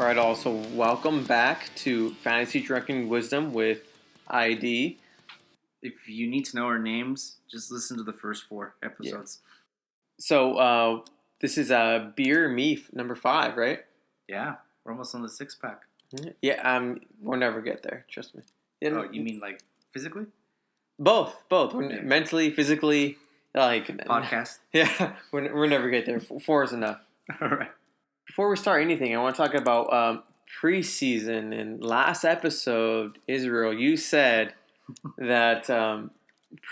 All right, also welcome back to Fantasy Drinking Wisdom with ID. If you need to know our names, just listen to the first 4 episodes. Yeah. So this is Beer Me number 5, right? Yeah, we're almost on the 6-pack. Yeah, we'll never get there. Trust me. Yeah, oh, you mean like physically? Both. Okay. Mentally, physically, like podcast. Yeah, we'll never get there. 4 is enough. All right. Before we start anything, I want to talk about preseason. And last episode, Israel, you said that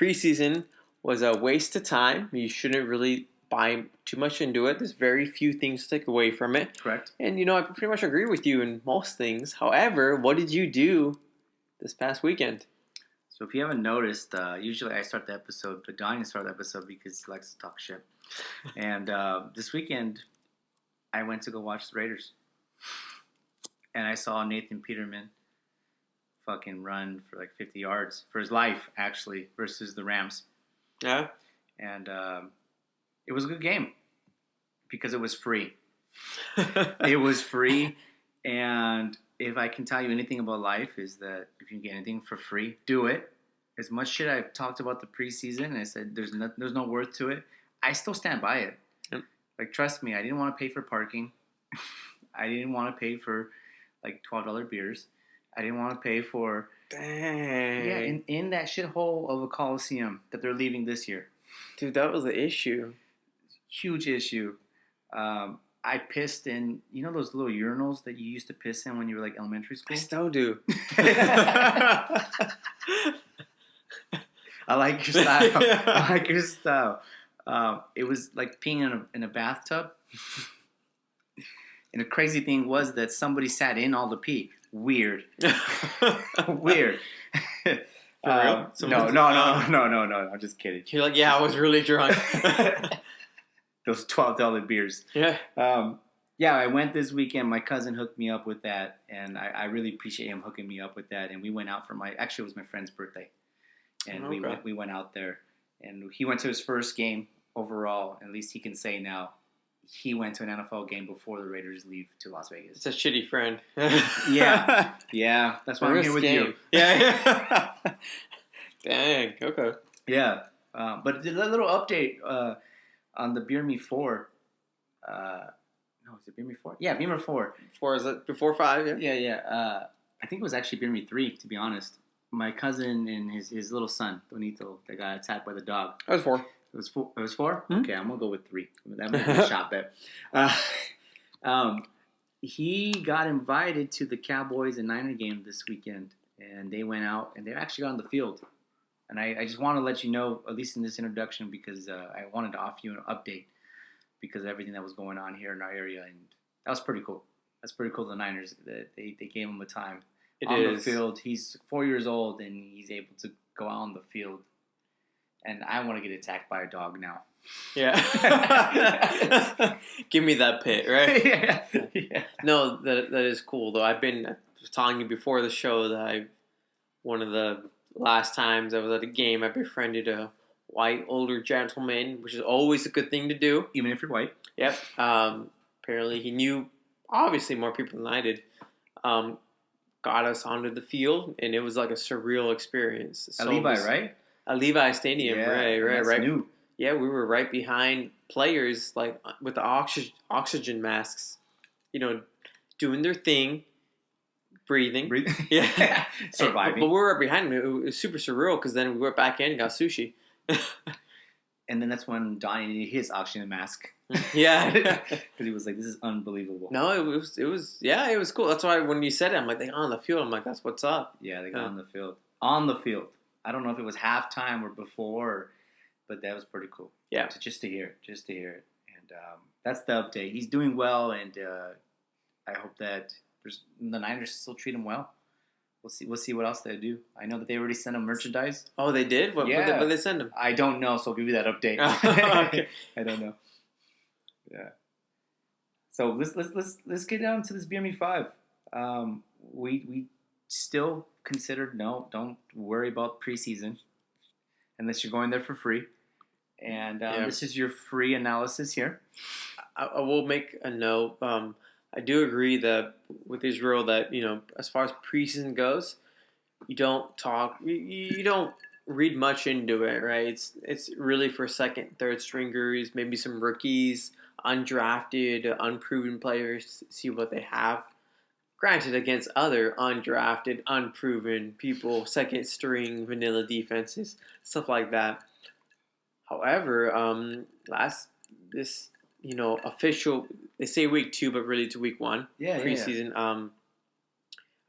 preseason was a waste of time. You shouldn't really buy too much into it. There's very few things to take away from it. Correct. And, I pretty much agree with you in most things. However, what did you do this past weekend? So if you haven't noticed, usually I start the episode, but Danian started the episode because he likes to talk shit. And this weekend, I went to go watch the Raiders. And I saw Nathan Peterman fucking run for like 50 yards for his life, actually, versus the Rams. Yeah. And it was a good game because it was free. It was free. And if I can tell you anything about life is that if you can get anything for free, do it. As much shit I've talked about the preseason, and I said there's no worth to it, I still stand by it. Yep. Like, trust me, I didn't want to pay for parking. I didn't want to pay for like $12 beers. I didn't want to pay for... Dang. Yeah, in that shithole of a Coliseum that they're leaving this year. Dude, that was the issue. Huge issue. I pissed in, those little urinals that you used to piss in when you were like elementary school? I still do. I like your style. It was like peeing in a bathtub. And the crazy thing was that somebody sat in all the pee. Weird. Weird. For real? No. I'm just kidding. You're like, yeah, I was really drunk. Those $12 beers. Yeah. Yeah, I went this weekend. My cousin hooked me up with that, and I really appreciate him hooking me up with that. And we went out for actually, it was my friend's birthday. And we went out there, and he went to his first game overall. At least he can say now he went to an NFL game before the Raiders leave to Las Vegas. It's a shitty friend. Yeah. That's why I'm here with you. Yeah. Dang. Okay. Yeah. But a little update on the Beer Me 4. No, is it Beer Me 4? Yeah, Beer Me 4. 4, is it before 5? Yeah. Yeah. I think it was actually Beer Me 3, to be honest. My cousin and his little son, Donito, that got attacked by the dog. That was 4. It was 4? It was 4? Mm-hmm. Okay, I'm going to go with 3. That might be a shot bet. He got invited to the Cowboys and Niner game this weekend, and they went out, and they actually got on the field. And I just want to let you know, at least in this introduction, because I wanted to offer you an update because of everything that was going on here in our area, and that was pretty cool. That's pretty cool, the Niners, that they gave him a time. The field. He's 4 years old, and he's able to go out on the field. And I want to get attacked by a dog now. Yeah. Give me that pit, right? Yeah. No, that is cool, though. I was telling you before the show that one of the last times I was at a game, I befriended a white older gentleman, which is always a good thing to do. Even if you're white. Yep. Apparently he knew, obviously, more people than I did. Got us onto the field, and it was like a surreal experience. At Levi, right? At Levi Stadium, right. New. Yeah, we were right behind players, like with the oxygen masks, doing their thing, breathing. Yeah, surviving. But we were right behind them. It was super surreal because then we went back in and got sushi. And then that's when Donnie needed his oxygen mask. Yeah, because he was like, "This is unbelievable." No, it was cool. That's why when you said it, I'm like, they got on the field. I'm like, that's what's up. Yeah, they got on the field. On the field. I don't know if it was halftime or before, but that was pretty cool. Yeah, just to hear it, and that's the update. He's doing well, and I hope that the Niners still treat him well. We'll see what else they do. I know that they already sent him merchandise. Oh, they did? What did they send him? I don't know, so I'll give you that update. Okay. I don't know. Yeah. So let's get down to this Beer Me 5. We still considered don't worry about preseason unless you're going there for free. And this is your free analysis here. I will make a note. I do agree that with Israel that as far as preseason goes, you don't talk, you don't read much into it, right? It's really for second, third stringers, maybe some rookies, undrafted, unproven players, to see what they have. Granted, against other undrafted, unproven people, second string, vanilla defenses, stuff like that. However, last this official, they say week 2, but really it's week 1 Yeah, preseason.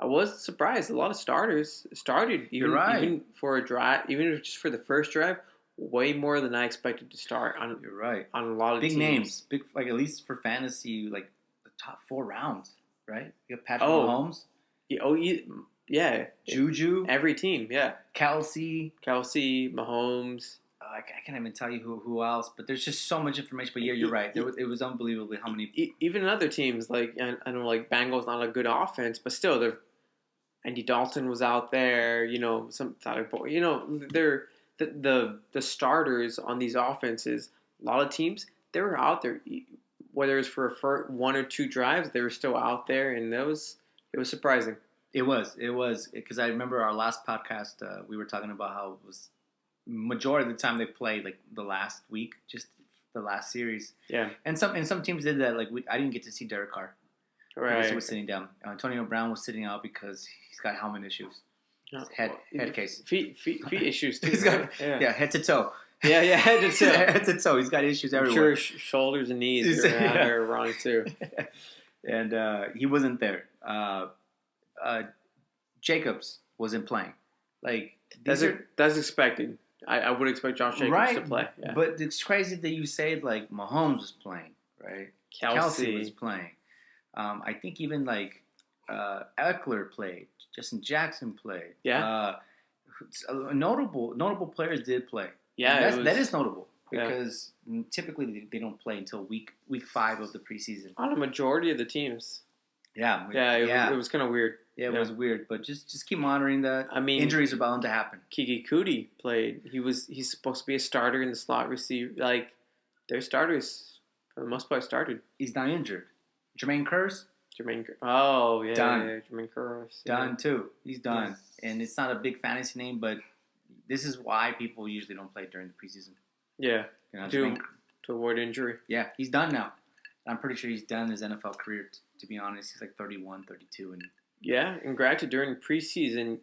I was surprised. A lot of starters started You're right. even for a drive, even if just for the first drive, way more than I expected to start on. You're right. On a lot of big teams. names, big like at least for fantasy, like the top 4 rounds, right? You have Patrick Oh. Mahomes, Yeah, Juju, every team, yeah. Kelsey, Mahomes. I can't even tell you who else, but there's just so much information. But yeah, you're right. It was unbelievably how many. Even other teams, like I know, like Bengals, not a good offense, but still, Andy Dalton was out there. They're the starters on these offenses. A lot of teams, they were out there, whether it's for 1 or 2 drives, they were still out there, and it was surprising. It was because I remember our last podcast, we were talking about how it was majority of the time they played like the last week, just the last series. Yeah, and some teams did that. Like I didn't get to see Derek Carr. Right, he was sitting down. Antonio Brown was sitting out because he's got helmet issues, head case, feet issues too. He's got head to toe. Yeah, head to toe. Head to toe. He's got issues everywhere. I'm sure shoulders and knees are wrong too. And he wasn't there. Jacobs wasn't playing. Like that's expected. I would expect Josh Jacobs to play. Yeah. But it's crazy that you say like Mahomes was playing, right? Kelsey was playing. I think even like Eckler played. Justin Jackson played. Yeah. Notable players did play. Yeah, that is notable because typically they don't play until week 5 of the preseason. On a majority of the teams. Yeah. It was kind of weird. Yeah, it was weird, but just keep monitoring that. I mean, injuries are bound to happen. Kiki Kuti played. He's supposed to be a starter in the slot receiver. Like, their starters, for the most part, started. He's not injured. Jermaine Kearse? Oh, yeah. Done. Yeah, Jermaine Kearse. Done, too. He's done. Yes. And it's not a big fantasy name, but this is why people usually don't play during the preseason. Yeah. To avoid injury. Yeah, he's done now. I'm pretty sure he's done his NFL career, to be honest. He's like 31, 32. And granted, during preseason,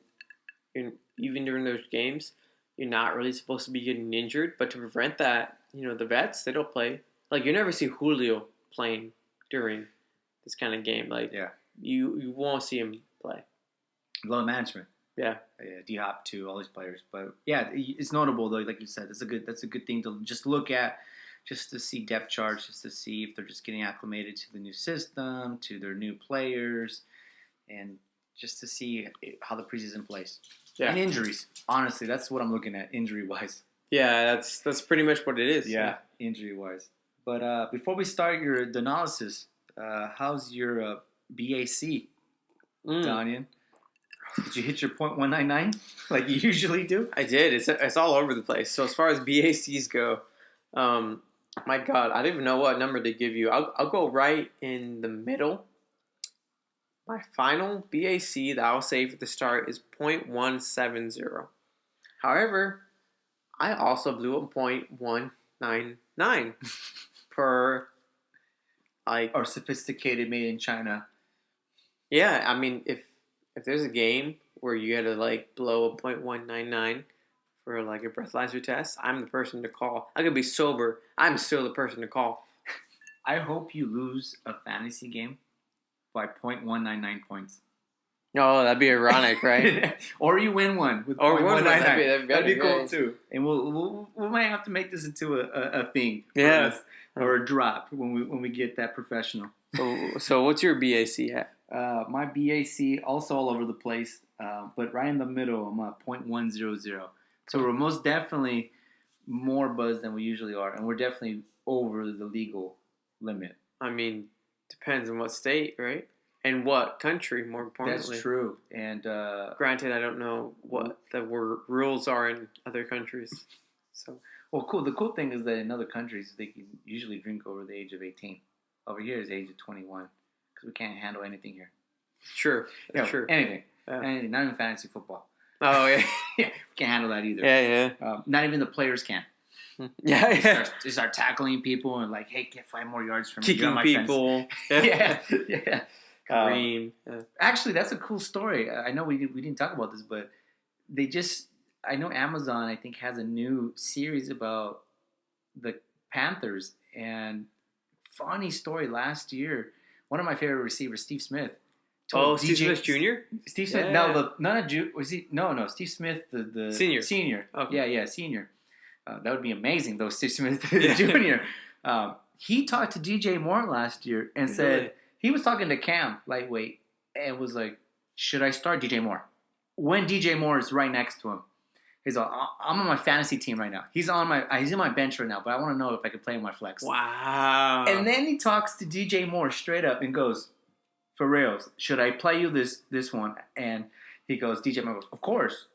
even during those games, you're not really supposed to be getting injured. But to prevent that, the vets, they don't play. Like, you never see Julio playing during this kind of game. Like, you won't see him play. Low management. Yeah. D-Hop too, all these players. But yeah, it's notable though, like you said. That's a good thing to just look at, just to see depth charts, just to see if they're just getting acclimated to the new system, to their new players, and just to see how the preseason plays. Yeah. And injuries. Honestly, that's what I'm looking at, injury-wise. Yeah, that's pretty much what it is. Yeah. Injury-wise. But before we start your Danalysis, how's your BAC, Danian? Did you hit your .199 like you usually do? I did. It's all over the place. So as far as BACs go, my God, I don't even know what number to give you. I'll go right in the middle. My final BAC that I'll say for the start is .170. However, I also blew up .199 per or sophisticated made in China. Yeah, I mean if there's a game where you got to like blow a .199 for like a breathalyzer test, I'm the person to call. I could be sober. I'm still the person to call. I hope you lose a fantasy game by .199 points. Oh, that'd be ironic, right? Or you win one with .199. That'd be cool too. And we might have to make this into a thing. Yeah. Or a drop when we get that professional. So what's your BAC at? My BAC also all over the place, but right in the middle, I'm at .100. So we're most definitely more buzzed than we usually are, and we're definitely over the legal limit. I mean, depends on what state, right? And what country, more importantly. That's true. And granted, I don't know what the rules are in other countries. So, well, cool. The cool thing is that in other countries, they can usually drink over the age of 18. Over here is the age of 21. because we can't handle anything here. Sure. Sure. Anything. Yeah. Anything. Not even fantasy football. Oh, yeah. Yeah, we can't handle that either. Yeah. Not even the players can. Yeah. They start tackling people and like, hey, get 5 more yards from me. Kicking people. Yeah. Kareem. Actually, that's a cool story. I know we didn't talk about this, but I know Amazon, I think, has a new series about the Panthers. And funny story, last year, one of my favorite receivers, Steve Smith. Steve Smith Jr.? Steve Smith, no, Steve Smith, the senior. Okay. Yeah, senior. That would be amazing, though, Steve Smith Jr. He talked to DJ Moore last year and said, he was talking to Cam, lightweight, and was like, should I start DJ Moore? When DJ Moore is right next to him. He's like, I'm on my fantasy team right now. He's in my bench right now, but I want to know if I can play him my flex. Wow. And then he talks to DJ Moore straight up and goes, for reals, should I play you this one? And he goes, DJ Moore goes, of course.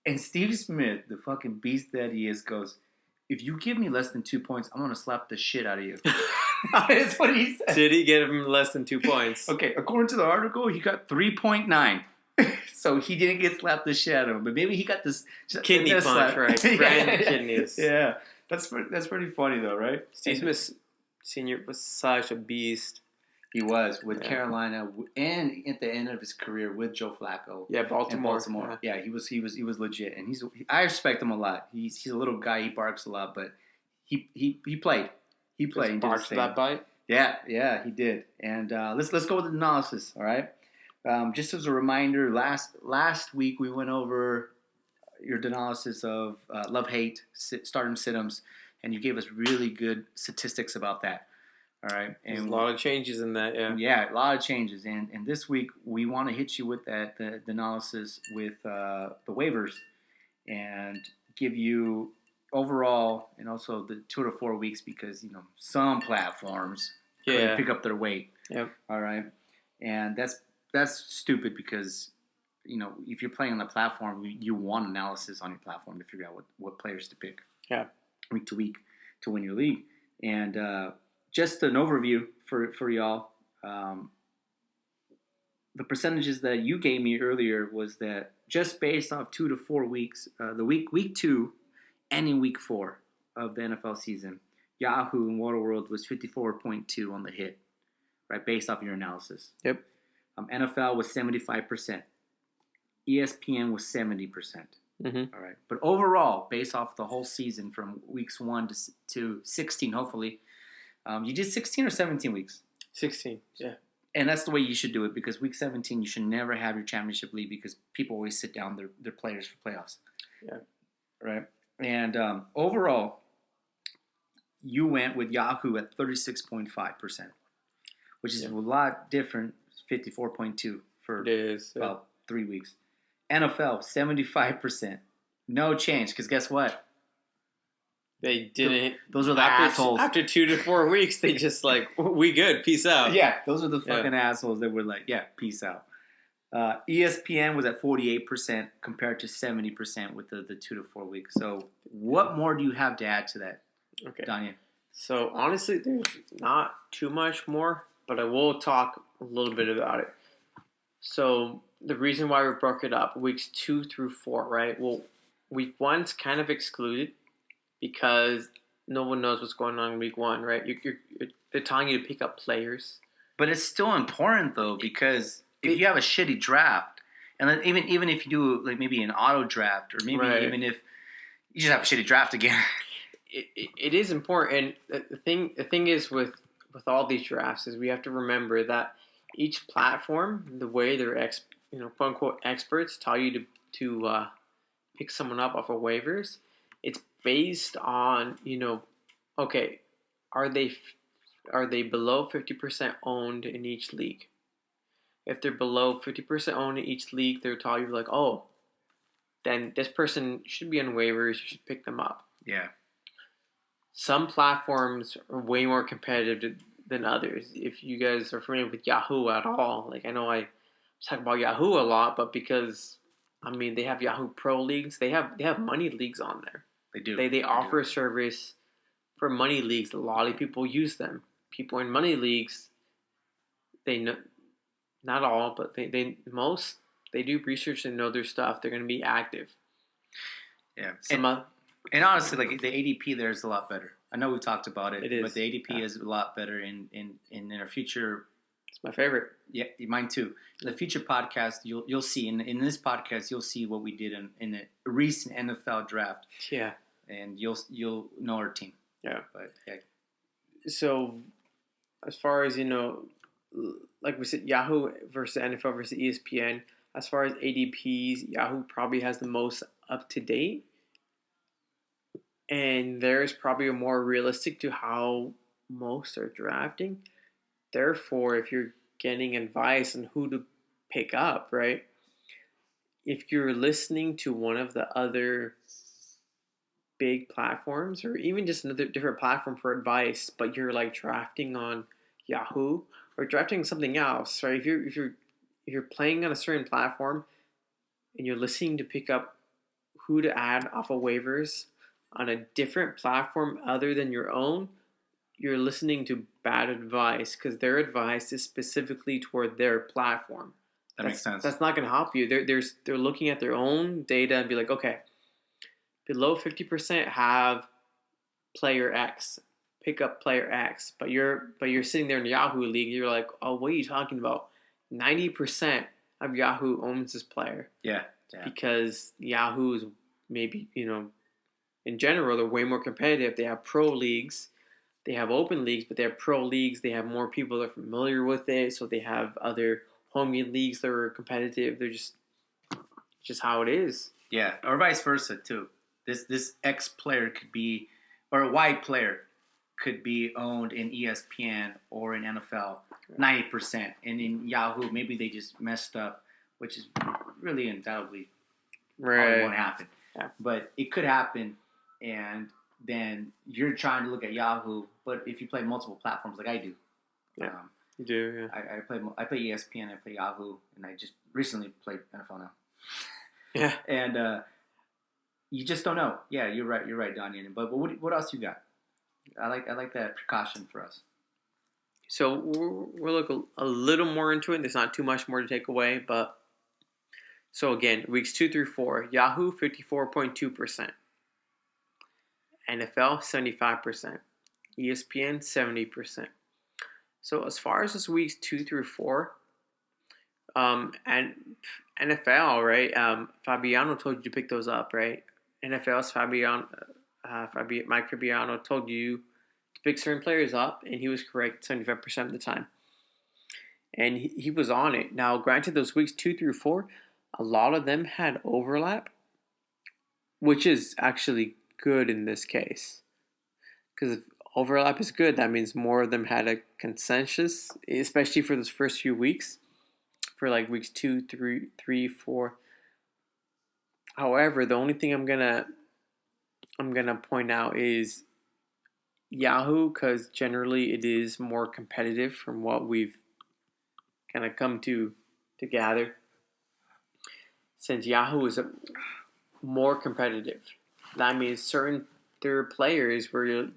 And Steve Smith, the fucking beast that he is, goes, if you give me less than 2 points, I'm going to slap the shit out of you. That's what he said. Did he get him less than 2 points? Okay, according to the article, he got 3.9. So he didn't get slapped the shit out of him. But maybe he got this kidney punch, slap. right? Brand kidneys. Yeah. That's pretty funny, though, right? Steve Smith Sr. was such a beast. He was with Carolina and at the end of his career with Joe Flacco. Yeah, Baltimore. Yeah, he was legit, and I respect him a lot. He's a little guy. He barks a lot, but he played. He played. He barks that bite. Yeah, he did. And let's go with the analysis. All right. Just as a reminder, last week we went over your Danalysis of love-hate, stardom, sit-ems, and you gave us really good statistics about that. All right, and there's a lot of changes in that, yeah, a lot of changes. And this week we want to hit you with the analysis with the waivers and give you overall, and also the 2 to 4 weeks because some platforms pick up their weight. Yep. All right, and that's stupid because if you're playing on the platform, you want analysis on your platform to figure out what players to pick. Yeah. Week to week to win your league. And just an overview for y'all. The percentages that you gave me earlier was that just based off 2 to 4 weeks, the week 2 and in week 4 of the NFL season, Yahoo and World was 54.2 on the hit, right? Based off your analysis. Yep. NFL was 75%. ESPN was 70%. Mm-hmm. All right. But overall, based off the whole season from weeks 1 to 16, hopefully, you did 16 or 17 weeks? 16, yeah. And that's the way you should do it because week 17, you should never have your championship league because people always sit down their players for playoffs. Yeah. Right? And overall, you went with Yahoo at 36.5%, which is a lot different, 54.2 for about 3 weeks. NFL, 75%. No change because guess what? They didn't. Those are the assholes. After 2 to 4 weeks, they just we good. Peace out. Yeah, those are the fucking assholes that were like, yeah, peace out. ESPN was at 48% compared to 70% with the 2 to 4 weeks. So what more do you have to add to that, Danian? So honestly, there's not too much more, but I will talk a little bit about it. So the reason why we broke it up, weeks 2 through 4, right? Well, week 1's kind of excluded because no one knows what's going on in week 1, right? They're telling you to pick up players. But it's still important, though, because if you have a shitty draft, and then even if you do maybe an auto draft, or maybe even if you just have a shitty draft again. It is important. And the thing is with all these drafts is we have to remember that each platform, the way they're quote unquote experts tell you to pick someone up off of waivers, it's based on okay, are they below 50% owned in each league? If they're below 50% owned in each league, they're telling you oh, then this person should be on waivers. You should pick them up. Yeah. Some platforms are way more competitive than others. If you guys are familiar with Yahoo at all, I know I talk about Yahoo a lot, but because they have Yahoo Pro leagues, they have money leagues on there. They do. They offer a service for money leagues. A lot of people use them. People in money leagues, they know, not all, but most they do research and know their stuff. They're going to be active. Yeah. Some And honestly, like the ADP there is a lot better. I know we talked about it, It is. but the ADP is a lot better in our future. It's my favorite. Yeah, mine too. In the future podcast, you'll see in this podcast you'll see what we did in a recent NFL draft. Yeah, and you'll know our team. Yeah, but yeah. So, as far as like we said, Yahoo versus NFL versus ESPN. As far as ADPs, Yahoo probably has the most up to date, and theirs probably more realistic to how most are drafting. Therefore, if you're getting advice on who to pick up, right? If you're listening to one of the other big platforms, or even just another different platform for advice, but you're like drafting on Yahoo or drafting something else, right? If you're playing on a certain platform and you're listening to pick up who to add off of waivers on a different platform other than your own, you're listening to bad advice because their advice is specifically toward their platform. That makes sense. That's not going to help you. They're looking at their own data and be like, okay, below 50% have player X, pick up player X, but you're sitting there in the Yahoo league. You're like, oh, what are you talking about? 90% of Yahoo owns this player. Yeah. Because Yahoo is maybe in general they're way more competitive. They have pro leagues. They have open leagues, but they have pro leagues. They have more people that are familiar with it, so they have other home game leagues that are competitive. They're just how it is. Yeah, or vice versa too. This X player could be, or a Y player could be owned in ESPN or in NFL 90%, and in Yahoo maybe they just messed up, which is really undoubtedly probably won't happen. Yeah. But it could happen, and then you're trying to look at Yahoo, but if you play multiple platforms like I do, you do. Yeah. I play ESPN, I play Yahoo, and I just recently played NFL now. Yeah, and you just don't know. Yeah, you're right, Danian. But what else you got? I like that precaution for us. So we'll look a little more into it. There's not too much more to take away, but so again, weeks 2 through 4, Yahoo 54.2%. NFL 75%, ESPN 70%. So as far as this weeks 2 through 4, and NFL, right? Fabiano told you to pick those up, right? NFL's Mike Fabiano told you to pick certain players up, and he was correct 75% of the time. And he was on it. Now, granted, those weeks 2 through 4, a lot of them had overlap, which is actually good in this case. Because if overlap is good, that means more of them had a consensus, especially for those first few weeks, for like weeks 2, 3, 4. However, the only thing I'm gonna point out is Yahoo, because generally it is more competitive from what we've kind of come to gather. Since Yahoo is more competitive, that means there are players where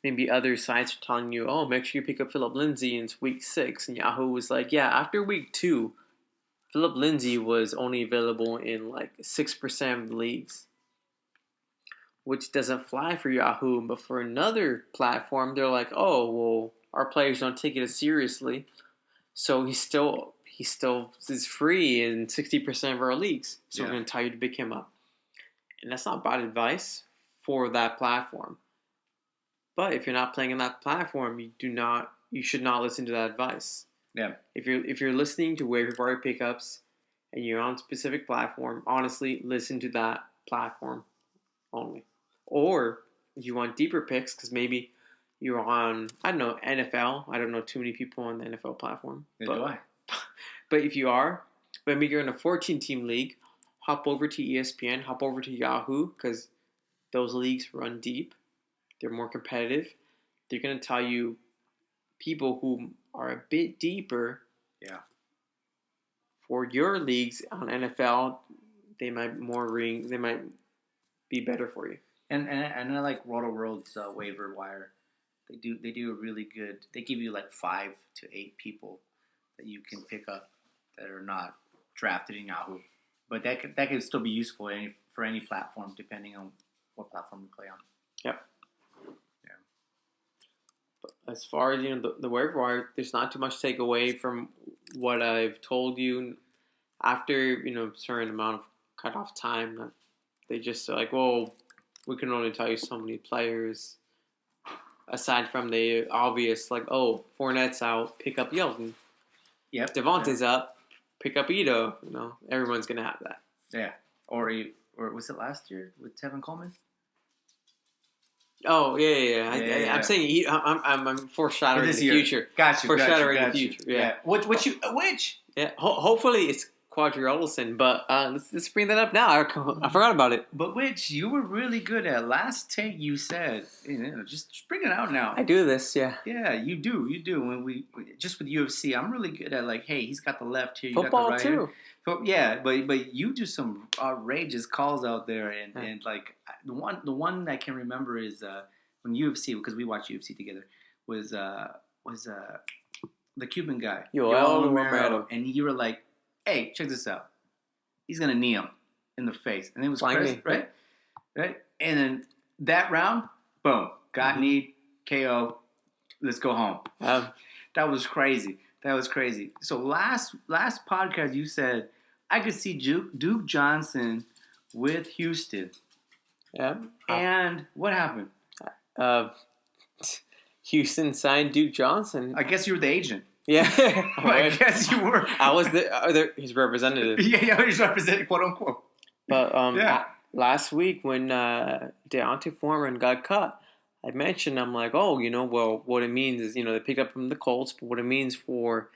maybe other sites are telling you, oh, make sure you pick up Philip Lindsay in week 6, and Yahoo was like, yeah, after week 2, Philip Lindsay was only available in like 6% of the leagues, which doesn't fly for Yahoo. But for another platform, they're like, oh, well, our players don't take it as seriously, so he still is free in 60% of our leagues. So we're going to tell you to pick him up, and that's not bad advice for that platform. But if you're not playing on that platform, you should not listen to that advice. Yeah. If you're listening to waiver wire pickups and you're on a specific platform, honestly, listen to that platform only. Or if you want deeper picks, because maybe you're on, I don't know, NFL. I don't know too many people on the NFL platform. Neither do I. But if you are, maybe you're in a 14-team league, hop over to ESPN, hop over to Yahoo, because those leagues run deep. They're more competitive. They're going to tell you people who are a bit deeper. Yeah. For your leagues on NFL, they might be better for you. And I like Roto World's waiver wire. They do a really good. They give you like 5 to 8 people that you can pick up that are not drafted in Yahoo, but that could still be useful for any platform depending on what platform you play on. Yep. Yeah. But as far as the waiver wire, there's not too much to take away from what I've told you. After a certain amount of cutoff time, they just like, well, we can only tell you so many players. Aside from the obvious, like, oh, Fournette's out, pick up Yeldon. Yep. Devontae's up, pick up Ito. Everyone's gonna have that. Yeah. Or was it last year with Tevin Coleman? Oh yeah. I'm saying I'm foreshadowing the future. Got you. Foreshadowing the future. Yeah. Which? Yeah. Hopefully it's Quadri-Olsen, but let's bring that up now. I forgot about it. But which you were really good at. Last take you said, just bring it out now. I do this, yeah. Yeah, you do. When we just with UFC, I'm really good at like, hey, he's got the left here, you football got the right too. Here. Yeah, but you do some outrageous calls out there, and like the one I can remember is when UFC, because we watched UFC together, was the Cuban guy, Yoel Romero, and you were like, hey, check this out. He's going to knee him in the face. And it was crazy, right? And then that round, boom, got kneed, KO, let's go home. That was crazy. So last podcast you said, I could see Duke Johnson with Houston. Yeah. And what happened? Houston signed Duke Johnson. I guess you were the agent. Yeah, I guess you were. I was his representative. Yeah, he's representing, quote unquote. But last week when Deontay Foreman got cut, I mentioned, I'm like, well, what it means is they picked up from the Colts, but what it means for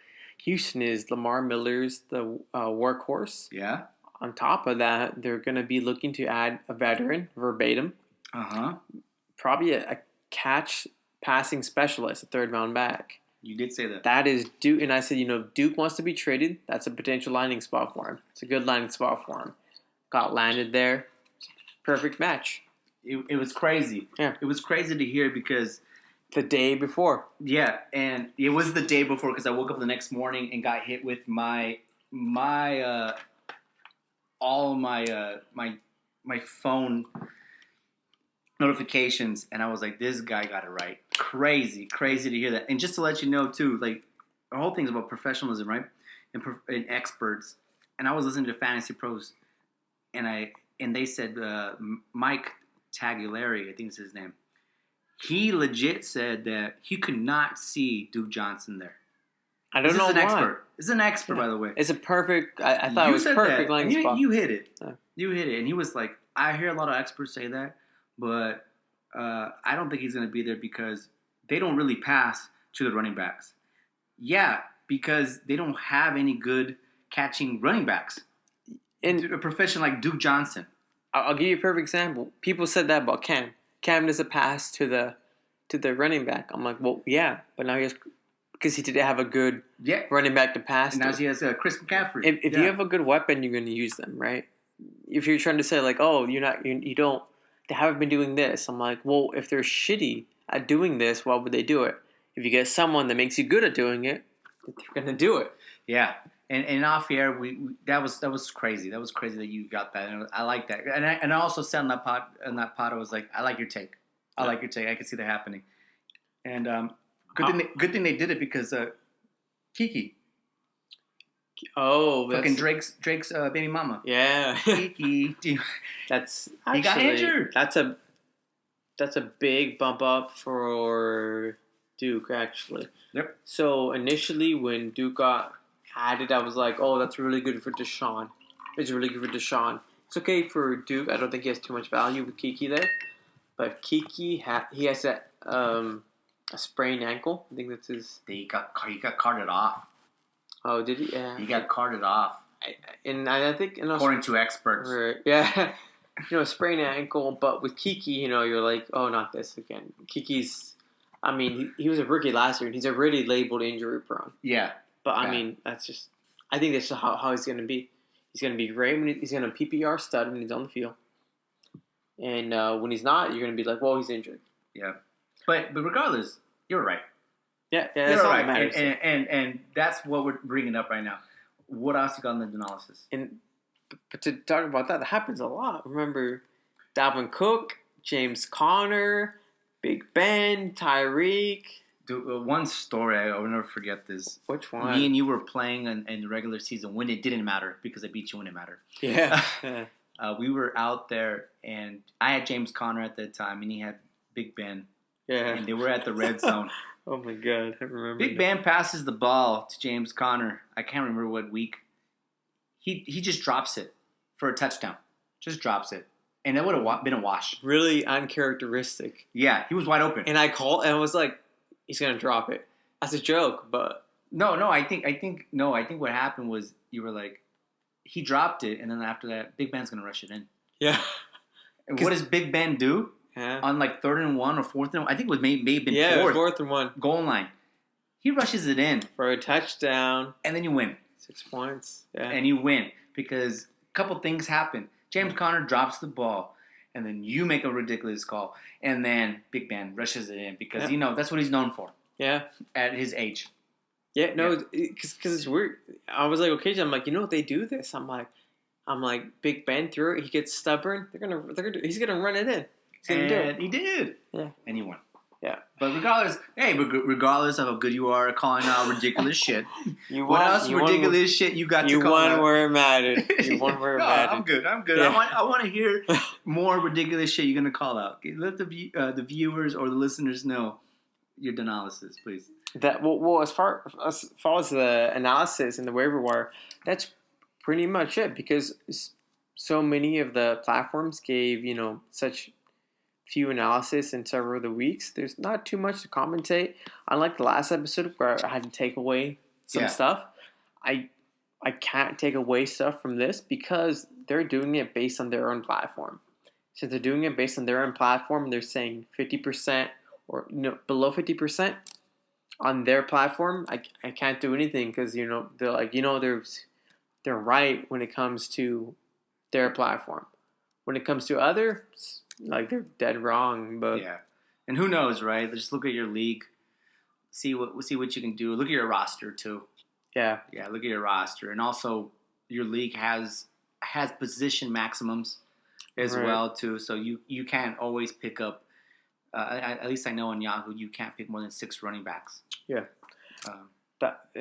Houston is Lamar Miller's the workhorse. Yeah. On top of that, they're going to be looking to add a veteran, verbatim. Probably a catch passing specialist, a third round back. You did say that. That is Duke. And I said, Duke wants to be traded. That's a potential landing spot for him. It's a good landing spot for him. Got landed there. Perfect match. It was crazy. Yeah. It was crazy to hear because... The day before. Yeah, and it was the day before because I woke up the next morning and got hit with my phone notifications, and I was like, this guy got it right. Crazy to hear that. And just to let you know too, like the whole thing's about professionalism, right? And experts. And I was listening to Fantasy Pros, and they said Mike Tagliari, I think is his name. He legit said that he could not see Duke Johnson there. I don't know why. Expert. This is an expert, by the way. It's a perfect. I thought it was perfect landing spot. You hit it. Yeah. You hit it, and he was like, I hear a lot of experts say that, but I don't think he's going to be there because they don't really pass to the running backs. Yeah, because they don't have any good catching running backs. In a profession like Duke Johnson. I'll give you a perfect example. People said that about Cam. Cam doesn't pass to the running back. I'm like, well, yeah, but now because he didn't have a good running back to pass. And now he has Chris McCaffrey. If you have a good weapon, you're going to use them, right? If you're trying to say like, oh, they haven't been doing this. I'm like, well, if they're shitty at doing this, why would they do it? If you get someone that makes you good at doing it, they're going to do it. Yeah. And off air, that was crazy. That was crazy that you got that. And I like that. And I also said on that pod, I was like, I like your take. I like your take. I can see that happening. And good thing they did it because Kiki. Oh, fucking Drake's baby mama. Yeah. Kiki. That's he got injured. That's a big bump up for Duke, actually. Yep. So initially when Duke got added, I was like, oh, that's really good for Deshaun. It's really good for Deshaun. It's okay for Duke. I don't think he has too much value with Kiki there. But Kiki, he has a sprained ankle. I think that's his... He got carted off. Oh, did he? Yeah. He got carted off. I think... According to experts. Right, yeah. Sprained ankle. But with Kiki, you're like, oh, not this again. Kiki's... I mean, he was a rookie last year, and he's already labeled injury prone. Yeah. But, I mean, that's just... I think that's how he's going to be. He's going to be great when he's going to PPR stud when he's on the field. And when he's not, you're going to be like, well, he's injured. Yeah. But regardless, You're right. Yeah, that's all that matters. And that's what we're bringing up right now. What else you got in the analysis? But to talk about that happens a lot. Remember, Dalvin Cook, James Conner, Big Ben, Tyreek. Dude, one story, I will never forget this. Which one? Me and you were playing in the regular season when it didn't matter because I beat you when it mattered. Yeah. We were out there, and I had James Conner at that time, and he had Big Ben. Yeah. And they were at the red zone. Oh, my God. I remember. Big Ben passes the ball to James Conner. I can't remember what week. He just drops it for a touchdown. Just drops it. And that would have been a wash. Really uncharacteristic. Yeah, he was wide open. And I called, and I was like, he's going to drop it. That's a joke, but... No, I think what happened was you were like, he dropped it, and then after that, Big Ben's going to rush it in. Yeah. And what does Big Ben do? Yeah. On like 3rd and 1 or 4th and 1? I think it was maybe been 4th. Yeah, 4th and 1. Goal line. He rushes it in. For a touchdown. And then you win. 6 points. Yeah. And you win because a couple things happen. James Conner drops the ball, and then you make a ridiculous call, and then Big Ben rushes it in because, that's what he's known for. Yeah. At his age. Yeah, no, because it's weird. I was like, okay, I'm like, they do this. I'm like, Big Ben threw it. He gets stubborn. He's gonna run it in. He's gonna do it. He did. Yeah. And he won. Yeah. But regardless of how good you are at calling out ridiculous shit, what else ridiculous shit you got to call out? You won where it mattered. You won where it mattered. I'm good. Yeah. I want to hear more ridiculous shit you're going to call out. Let the viewers or the listeners know your Danalysis, please. As far as the analysis and the waiver wire, that's pretty much it because so many of the platforms gave, such few analysis in several of the weeks. There's not too much to commentate. Unlike the last episode where I had to take away some stuff, I can't take away stuff from this because they're doing it based on their own platform. Since they're doing it based on their own platform, they're saying 50% or below 50% on their platform. I can't do anything because they're like they're right when it comes to their platform. When it comes to others, like they're dead wrong. But yeah, and who knows, right? Just look at your league, see what you can do. Look at your roster too. Yeah, look at your roster, and also your league has position maximums as well too. So you can't always pick up. At least I know on Yahoo you can't pick more than 6 running backs. Yeah. That's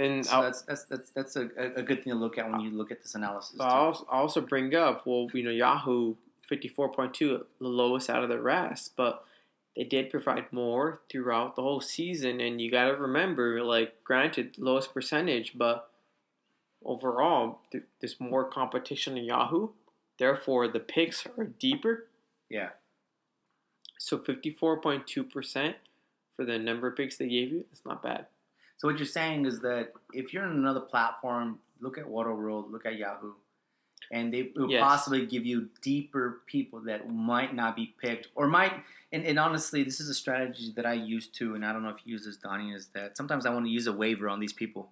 a good thing to look at when you look at this analysis. I'll also bring up, Yahoo 54.2, the lowest out of the rest, but they did provide more throughout the whole season, and you got to remember, granted, lowest percentage, but overall, there's more competition in Yahoo, therefore the picks are deeper. Yeah. So 54.2% for the number of picks they gave you, it's not bad. So what you're saying is that if you're on another platform, look at Waterworld, look at Yahoo, and they will possibly give you deeper people that might not be picked or might. And honestly, this is a strategy that I use too, and I don't know if you use this, Danian, is that sometimes I want to use a waiver on these people,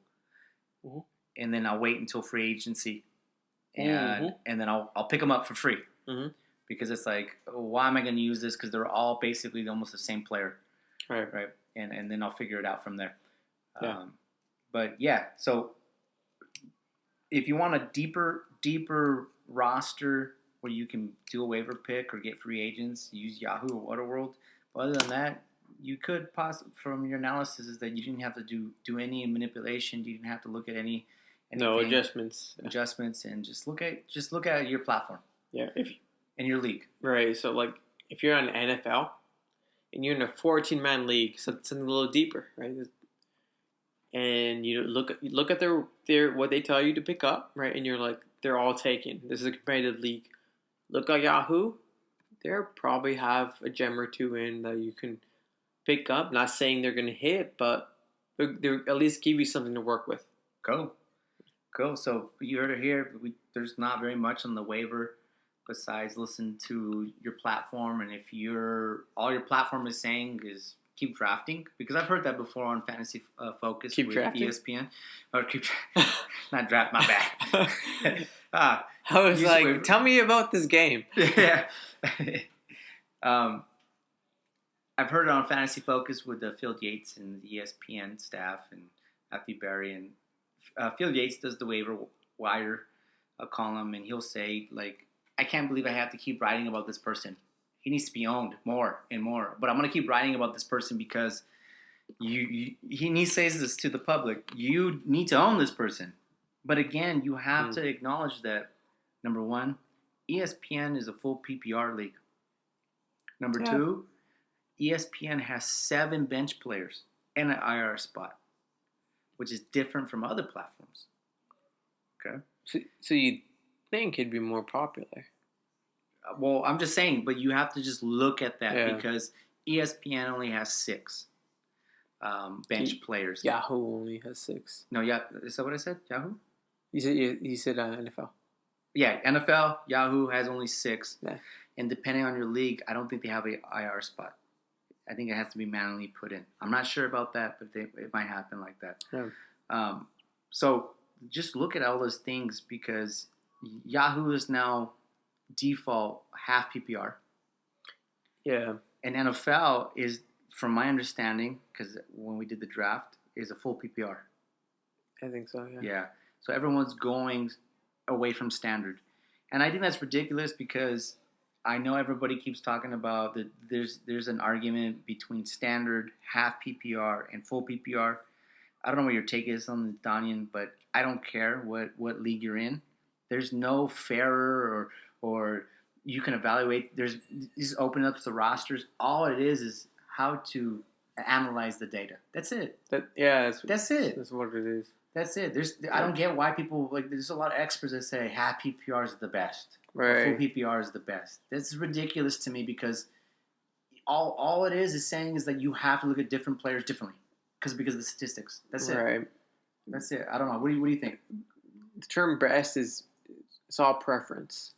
and then I'll wait until free agency, and then I'll pick them up for free because it's like, why am I going to use this? Because they're all basically almost the same player, right? And then I'll figure it out from there. Yeah. But yeah, so if you want a deeper roster where you can do a waiver pick or get free agents, use Yahoo or Waterworld. But other than that, you could from your analysis is that you didn't have to do any manipulation. You didn't have to look at any adjustments, and just look at your platform. Yeah, in your league. Right. So if you're on NFL and you're in a 14-man league, so it's a little deeper, right? And you look at their what they tell you to pick up, right? And you're like, they're all taken. This is a competitive league. Look at Yahoo. They probably have a gem or two in that you can pick up. Not saying they're going to hit, but they're at least give you something to work with. Cool. So you heard it here. There's not very much on the waiver besides listen to your platform. And if all your platform is saying is keep drafting, because I've heard that before on Fantasy Focus with drafting? ESPN. Or not draft, my bad. I was like, tell me about this game. Yeah. I've heard it on Fantasy Focus with Phil Yates and the ESPN staff and Matthew Berry. And Phil Yates does the waiver wire column, and he'll say, like, I can't believe I have to keep writing about this person. He needs to be owned more and more. But I'm going to keep writing about this person because he says this to the public. You need to own this person. But again, you have to acknowledge that, number one, ESPN is a full PPR league. Number two, ESPN has 7 bench players and an IR spot, which is different from other platforms. Okay? So you think it'd be more popular? Well, I'm just saying, but you have to just look at that because ESPN only has 6 bench players. Yahoo only has 6. No, is that what I said? Yahoo? You said NFL. Yeah, NFL, Yahoo has only 6. Yeah. And depending on your league, I don't think they have an IR spot. I think it has to be manually put in. I'm not sure about that, but it might happen like that. Yeah. So just look at all those things because Yahoo is now default half PPR. Yeah. And NFL is, from my understanding, because when we did the draft, is a full PPR. I think so, yeah. Yeah. So everyone's going away from standard. And I think that's ridiculous because I know everybody keeps talking about that there's an argument between standard, half PPR, and full PPR. I don't know what your take is on the Danian, but I don't care what league you're in. There's no fairer or you can evaluate. There's just open up the rosters. All it is how to analyze the data. That's it. That's it. That's what it is. That's it. I don't get why people there's a lot of experts that say half PPR is the best. Right. Full PPR is the best. That's ridiculous to me because all it is saying is that you have to look at different players differently because of the statistics. That's it. Right. That's it. I don't know. What do you think? The term best it's all preference.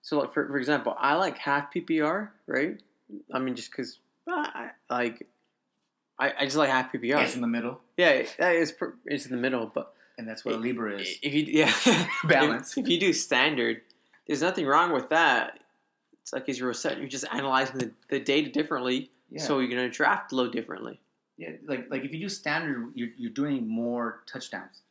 So, like for example, I like half PPR, right? I mean, just because I just like half PPR. It's in the middle. Yeah, it's in the middle, but and that's what a Libra is. If you balance. If you do standard, there's nothing wrong with that. It's like as you're just analyzing the data differently, so you're gonna draft load differently. Yeah, like if you do standard, you're doing more touchdowns.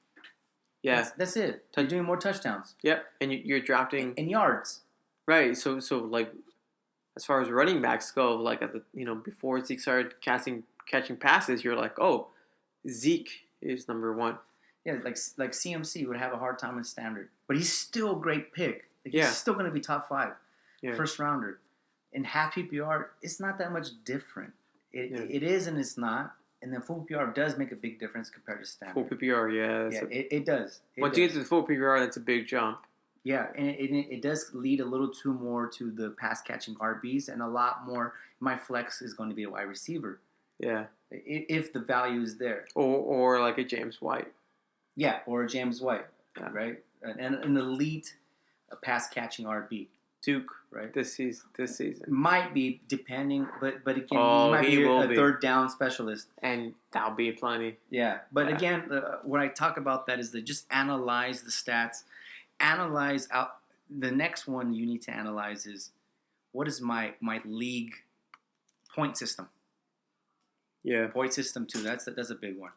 Yeah, that's it. You're doing more touchdowns. Yep, and you're drafting and yards. Right. So like as far as running backs go, like at the before Zeke started catching passes, you're like, oh, Zeke is number 1. Yeah, like CMC would have a hard time in standard, but he's still a great pick. He's still going to be top 5, first rounder. In half PPR, it's not that much different. It is and it's not. And then full PPR does make a big difference compared to standard. Full PPR, it does. Once you get to the full PPR, that's a big jump. Yeah, and it does lead a little too more to the pass catching RBs, and a lot more. My flex is going to be a wide receiver. Yeah, if the value is there, or like a James White. Yeah, or a James White, right? And an elite pass catching RB. Duke, right? This season might be depending, but again, he might be a third down specialist, and that'll be plenty. Yeah, but again, when I talk about that is that just analyze the stats, analyze out. The next one you need to analyze is what is my league point system. Yeah, point system too. That's a big one,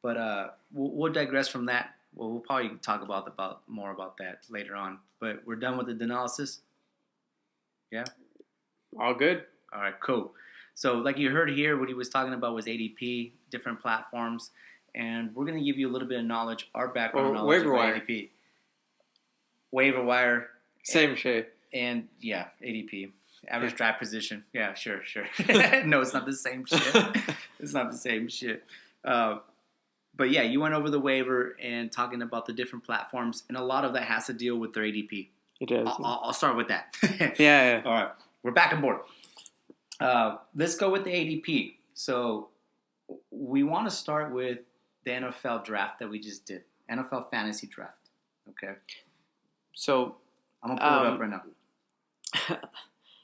but we'll digress from that. Well, we'll probably talk about more about that later on. But we're done with the Danalysis. Yeah? All good. All right, cool. So like you heard here, what he was talking about was ADP, different platforms. And we're going to give you a little bit of knowledge, our background knowledge Waiver of wire. ADP. Waiver. Same shit. And, ADP. Average draft position. Yeah, sure. No, it's not the same shit. It's not the same shit. But yeah, you went over the waiver and talking about the different platforms. And a lot of that has to deal with their ADP. It does. I'll start with that. Yeah. All right. We're back on board. Let's go with the ADP. So we want to start with the NFL draft that we just did. NFL fantasy draft. Okay. So I'm going to pull it up right now.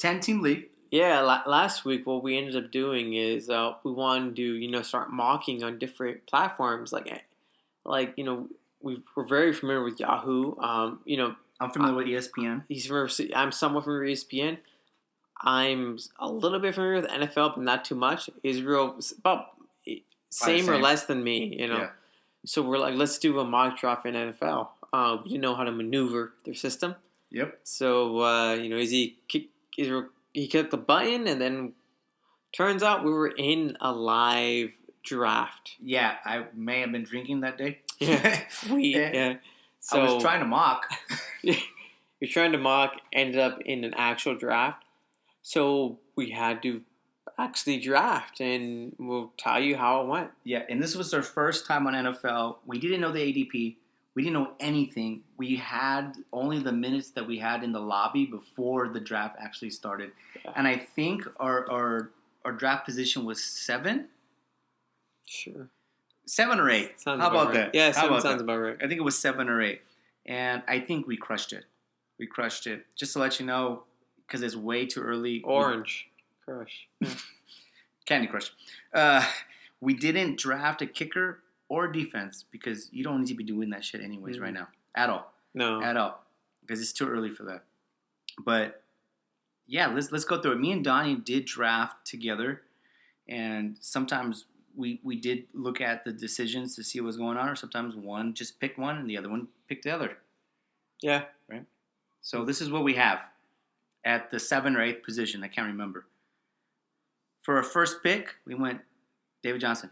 10-team league. Yeah, last week what we ended up doing is we wanted to, start mocking on different platforms. We're very familiar with Yahoo. I'm familiar with ESPN. I'm somewhat familiar with ESPN. I'm a little bit familiar with NFL, but not too much. Israel was about same or same. less than me, Yeah. So we're like, let's do a mock draft in NFL. We didn't know how to maneuver their system. Yep. So, Israel, he clicked the button, and then turns out we were in a live draft. Yeah, I may have been drinking that day. Yeah. Yeah. So I was trying to mock. you're trying to mock, ended up in an actual draft. So we had to actually draft, and we'll tell you how it went. Yeah, and this was our first time on NFL. We didn't know the ADP. We didn't know anything. We had only the minutes that we had in the lobby before the draft actually started. Yeah. And I think our draft position was 7. Sure. 7 or 8. Sounds How about right. that? Yeah, How about sounds that? about right. I think it was 7 or 8. And I think we crushed it. We crushed it. Just to let you know, because it's way too early. Orange Crush. Yeah. Candy Crush. We didn't draft a kicker or defense because you don't need to be doing that shit anyways right now. At all. No. At all. Because it's too early for that. But yeah, let's go through it. Me and Donnie did draft together, and sometimes we did look at the decisions to see what was going on, or sometimes one just picked one and the other one picked the other. Yeah. Right? So this is what we have at the 7th or 8th position. I can't remember. For our first pick, we went David Johnson.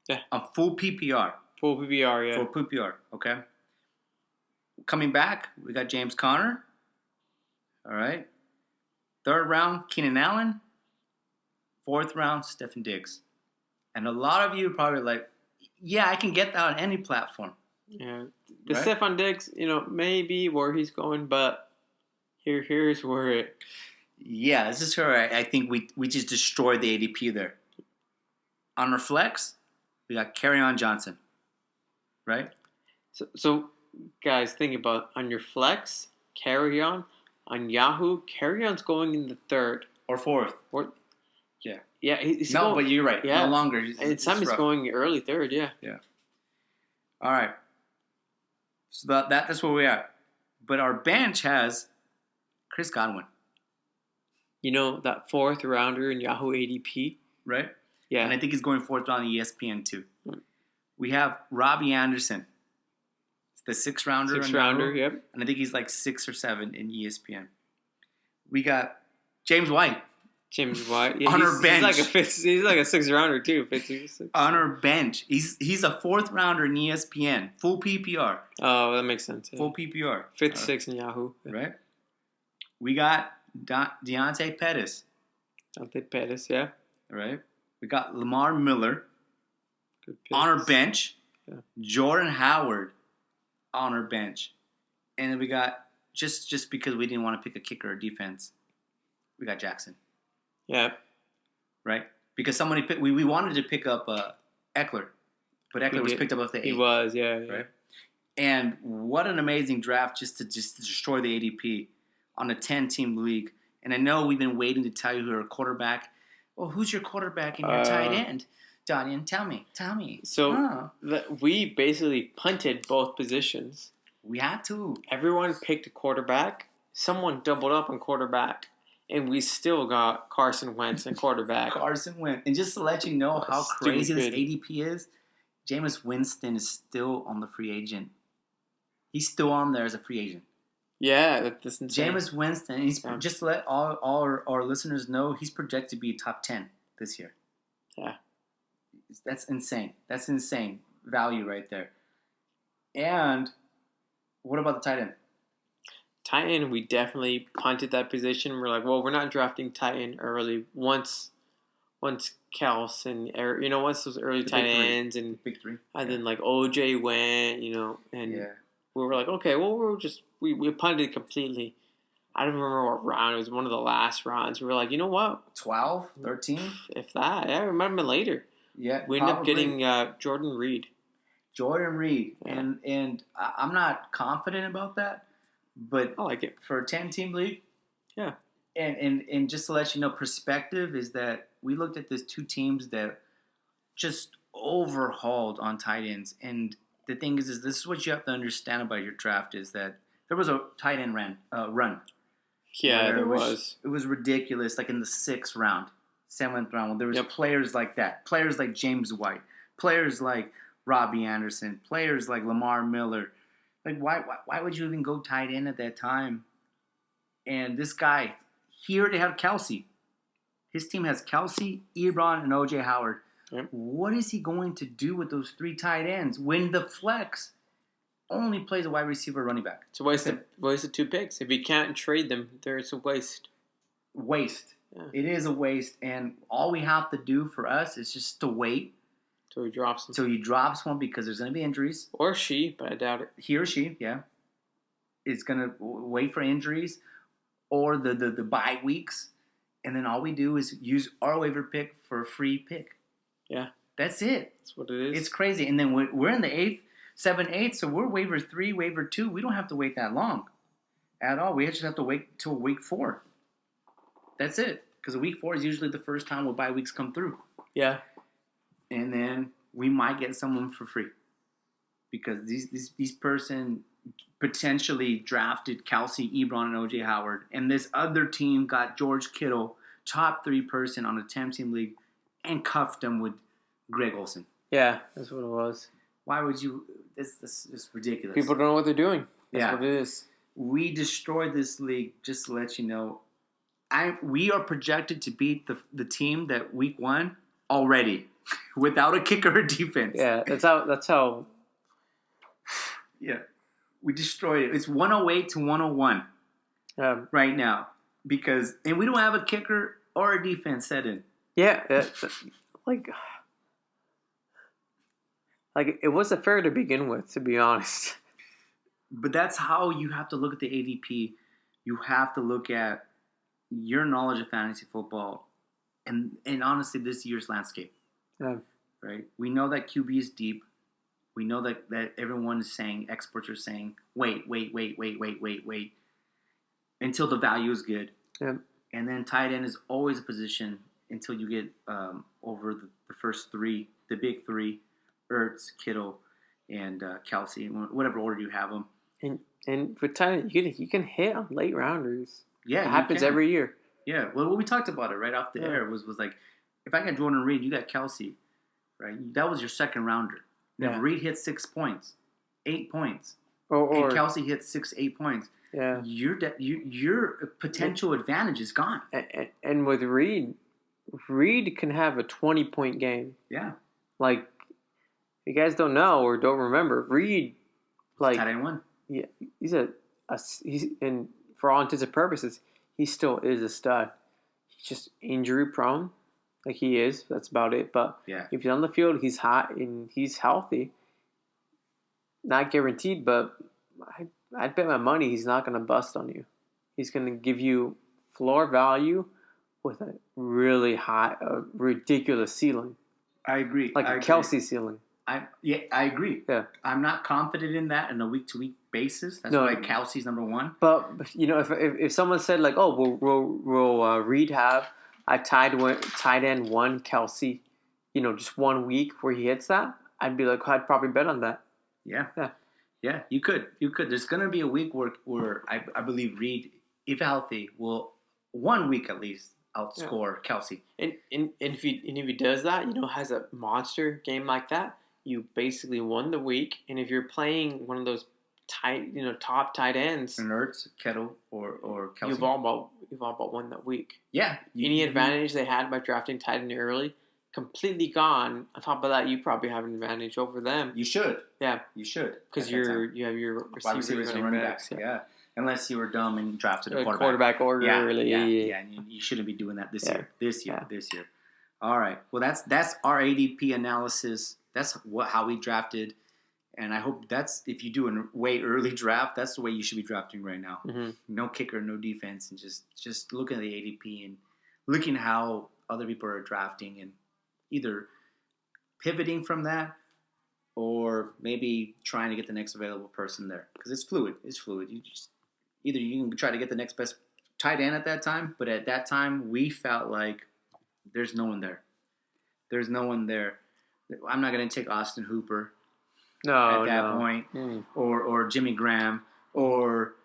Yeah. A full PPR. Full PPR, yeah. Full PPR, okay. Coming back, we got James Conner. All right. 3rd round, Keenan Allen. 4th round, Stefan Diggs. And a lot of you are probably like, yeah, I can get that on any platform. Yeah. The Right? Stefan Diggs, maybe where he's going, but here's where it... Yeah, this is where I think we just destroyed the ADP there. On our flex, we got Kerryon Johnson. Right? So guys, think about on your flex, Kerryon. On Yahoo, Kerryon's going in the 3rd. Or 4th. Yeah, he's No, going, but you're right. Yeah. No longer. And some is going early 3rd, yeah. All right. So that's where we are. But our bench has Chris Godwin. That 4th rounder in Yahoo ADP. Right? Yeah. And I think he's going 4th round on ESPN too. We have Robbie Anderson. It's the 6th rounder. 6th rounder, Yahoo, yep. And I think he's like 6 or 7 in ESPN. We got James White. James White. Yeah, on our bench. He's like a 6th rounder too. 5th, 6th. On our bench. He's a 4th rounder in ESPN. Full PPR. Oh, that makes sense. Yeah. Full PPR. 5th, 6th in Yahoo. Yeah. Right? We got Deontay Pettis. Dante Pettis, yeah. Right? We got Lamar Miller. Good picks. On our bench. Yeah. Jordan Howard on our bench. And then we got, just because we didn't want to pick a kicker or defense, we got Jackson. Yeah. Right? Because somebody picked, we wanted to pick up Eckler, but Eckler was picked up off the 8. He was, yeah. Right? And what an amazing draft just to destroy the ADP on a 10-team league. And I know we've been waiting to tell you who our quarterback. Well, who's your quarterback and your tight end? Danian, tell me. So we basically punted both positions. We had to. Everyone picked a quarterback. Someone doubled up on quarterback. And we still got Carson Wentz and quarterback. Carson Wentz. And just to let you know how crazy this ADP is, Jameis Winston is still on the free agent. He's still on there as a free agent. Yeah, that's insane. Jameis Winston, just to let all our listeners know, he's projected to be top 10 this year. Yeah. That's insane. That's insane value right there. And what about the tight end? Tight end, we definitely punted that position. We're like, well, we're not drafting tight end early. Once Kels and Eric, once those early tight ends and big 3, and then like OJ went, and we were like, okay, well, we punted it completely. I don't remember what round. It was one of the last rounds. We were like, you know what? 12, 13? If that. Yeah, it might have been later. Yeah, we ended up getting Jordan Reed. Yeah. And I'm not confident about that, but I like it. For a 10-team league. Yeah. And just to let you know, perspective is that we looked at these 2 teams that just overhauled on tight ends. And the thing is this is what you have to understand about your draft is that there was a tight end run. Yeah, where there was. It was ridiculous, like in the 6th round, 7th round. There was Yep. players like that. Players like James White. Players like Robbie Anderson. Players like Lamar Miller. Like, why would you even go tight end at that time? And this guy, here they have Kelsey. His team has Kelsey, Ebron, and O.J. Howard. Yep. What is he going to do with those 3 tight ends when the flex only plays a wide receiver running back? It's a waste of 2 picks. If you can't trade them, it's a waste. Waste. Yeah. It is a waste, and all we have to do for us is just to wait So he drops them. till he drops one, because there's going to be injuries. Or she, but I doubt it. He or she, yeah, is going to wait for injuries or the bye weeks, and then all we do is use our waiver pick for a free pick. Yeah. That's it. That's what it is. It's crazy. And then we're in the 8th, 7, 8, so we're waiver 3, waiver 2. We don't have to wait that long at all. We just have to wait till week 4. That's it. Because week 4 is usually the first time where bye weeks come through. Yeah. And then we might get someone for free. Because these person potentially drafted Kelsey, Ebron, and O.J. Howard. And this other team got George Kittle, top 3 person on a 10-team league, and cuffed him with Greg Olsen. Yeah, that's what it was. Why would you? This is ridiculous. People don't know what they're doing. That's what it is. We destroyed this league, just to let you know. We are projected to beat the team that week 1 already without a kicker or defense. Yeah, that's how. Yeah, we destroyed it. It's 108 to 101 right now and we don't have a kicker or a defense set in. Yeah, like it wasn't fair to begin with, to be honest. But that's how you have to look at the ADP. You have to look at your knowledge of fantasy football and honestly this year's landscape. Yeah. Right? We know that QB is deep. We know that everyone is saying, experts are saying, wait, until the value is good. Yeah. And then tight end is always a position until you get over the first 3, the big 3, Ertz, Kittle, and Kelsey, whatever order you have them. And with tight end, you can hit on late rounders. Yeah, it happens every year. Yeah, well, we talked about it right off the air. Was like, if I got Jordan Reed, you got Kelsey, right? That was your second rounder. And if Reed hits 6 points, 8 points, and Kelsey hits 6, 8 points, your potential advantage is gone. And with Reed can have a 20-point game. Yeah. Like, if you guys don't know or don't remember, Reed, like, tight end 1. Yeah, he's and for all intents and purposes, he still is a stud. He's just injury prone, like he is. That's about it. But if he's on the field, he's hot and he's healthy. Not guaranteed, but I'd bet my money he's not going to bust on you. He's going to give you floor value with a really high, ridiculous ceiling. I agree. Like a Kelsey ceiling. I agree. Yeah. I'm not confident in that on a week-to-week basis. That's why Kelsey's number 1. But if someone said like, oh, will Reed have a tight end 1 Kelsey, just 1 week where he hits that, I'd be like, I'd probably bet on that. Yeah. You could. There's gonna be a week where I believe Reed, if healthy, will 1 week at least outscore Kelsey. And if he does that, has a monster game like that, you basically won the week. And if you're playing one of those top tight ends, Ertz, Kittle, or Kelsey, you've all but won that week. Yeah. Any advantage they had by drafting tight end early, completely gone. On top of that, you probably have an advantage over them. You should. Yeah, you should. Because you have your receivers and running backs. Yeah. Unless you were dumb and drafted a quarterback order early. Yeah. And you shouldn't be doing that this year. This year. All right. Well, that's our ADP analysis. That's how we drafted. And I hope that's, if you do a way early draft, that's the way you should be drafting right now. Mm-hmm. No kicker, no defense, and just looking at the ADP and looking how other people are drafting and either pivoting from that or maybe trying to get the next available person there. Because it's fluid. Either you can try to get the next best tight end at that time, but at that time we felt like there's no one there. I'm not going to take Austin Hooper at that point, or Jimmy Graham, or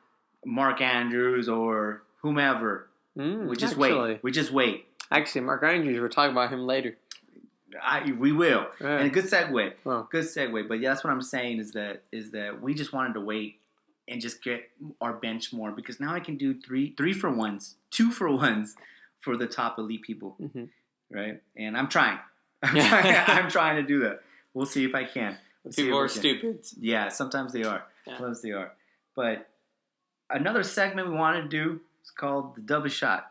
Mark Andrews, or whomever. We just wait. We just wait. Actually, Mark Andrews, we're talking about him later. We will. Yeah. And a good segue. Oh. Good segue. But yeah, that's what I'm saying is that we just wanted to wait and just get our bench more because now I can do 3 for 1s, 2 for 1s for the top elite people, right? And I'm trying. I'm trying to do that. We'll see if I can. People are stupid. Yeah, sometimes they are. Yeah. Sometimes they are. But another segment we want to do is called the Doubleshot.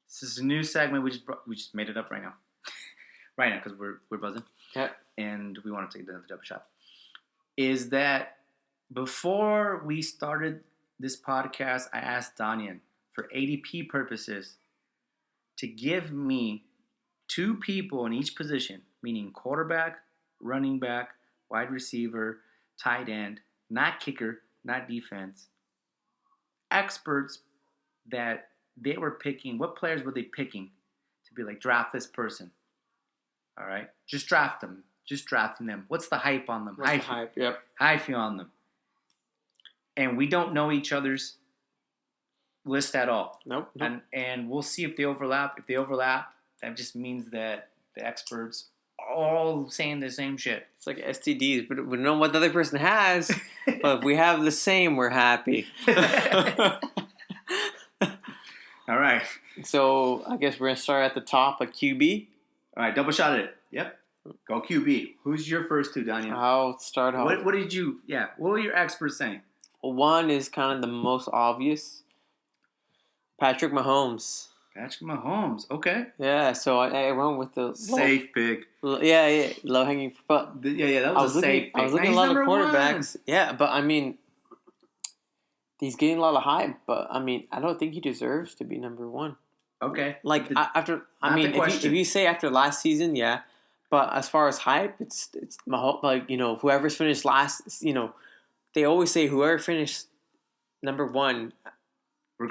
This is a new segment. We just made it up right now. Right now, because we're buzzing. Yeah. And we want to take the Doubleshot. Is that before we started this podcast, I asked Danian for ADP purposes to give me 2 people in each position, meaning quarterback, running back, wide receiver, tight end, not kicker, not defense, experts that they were picking. What players were they picking to be like, draft this person? All right? Just draft them. Just drafting them. What's the hype on them? Hype, yep. Hyphy on them. And we don't know each other's list at all. Nope. And we'll see if they overlap. If they overlap, that just means that the experts are all saying the same shit. It's like STDs, but we know what the other person has. But if we have the same, we're happy. All right. So I guess we're going to start at the top of QB. All right, double shot it. Yep. Go QB. Who's your first 2, Danian? I'll start off. What did you, what were your experts saying? Well, one is kind of the most obvious. Patrick Mahomes. Patrick Mahomes. Okay. Yeah, so I went with the safe pick. Yeah, low hanging fruit. Yeah, that was a safe pick. I was looking at a lot of quarterbacks. 1. Yeah, but I mean, he's getting a lot of hype. But I mean, I don't think he deserves to be number 1. Okay. Like if you say after last season, yeah. But as far as hype, it's Mahomes. Like whoever's finished last. They always say whoever finished number 1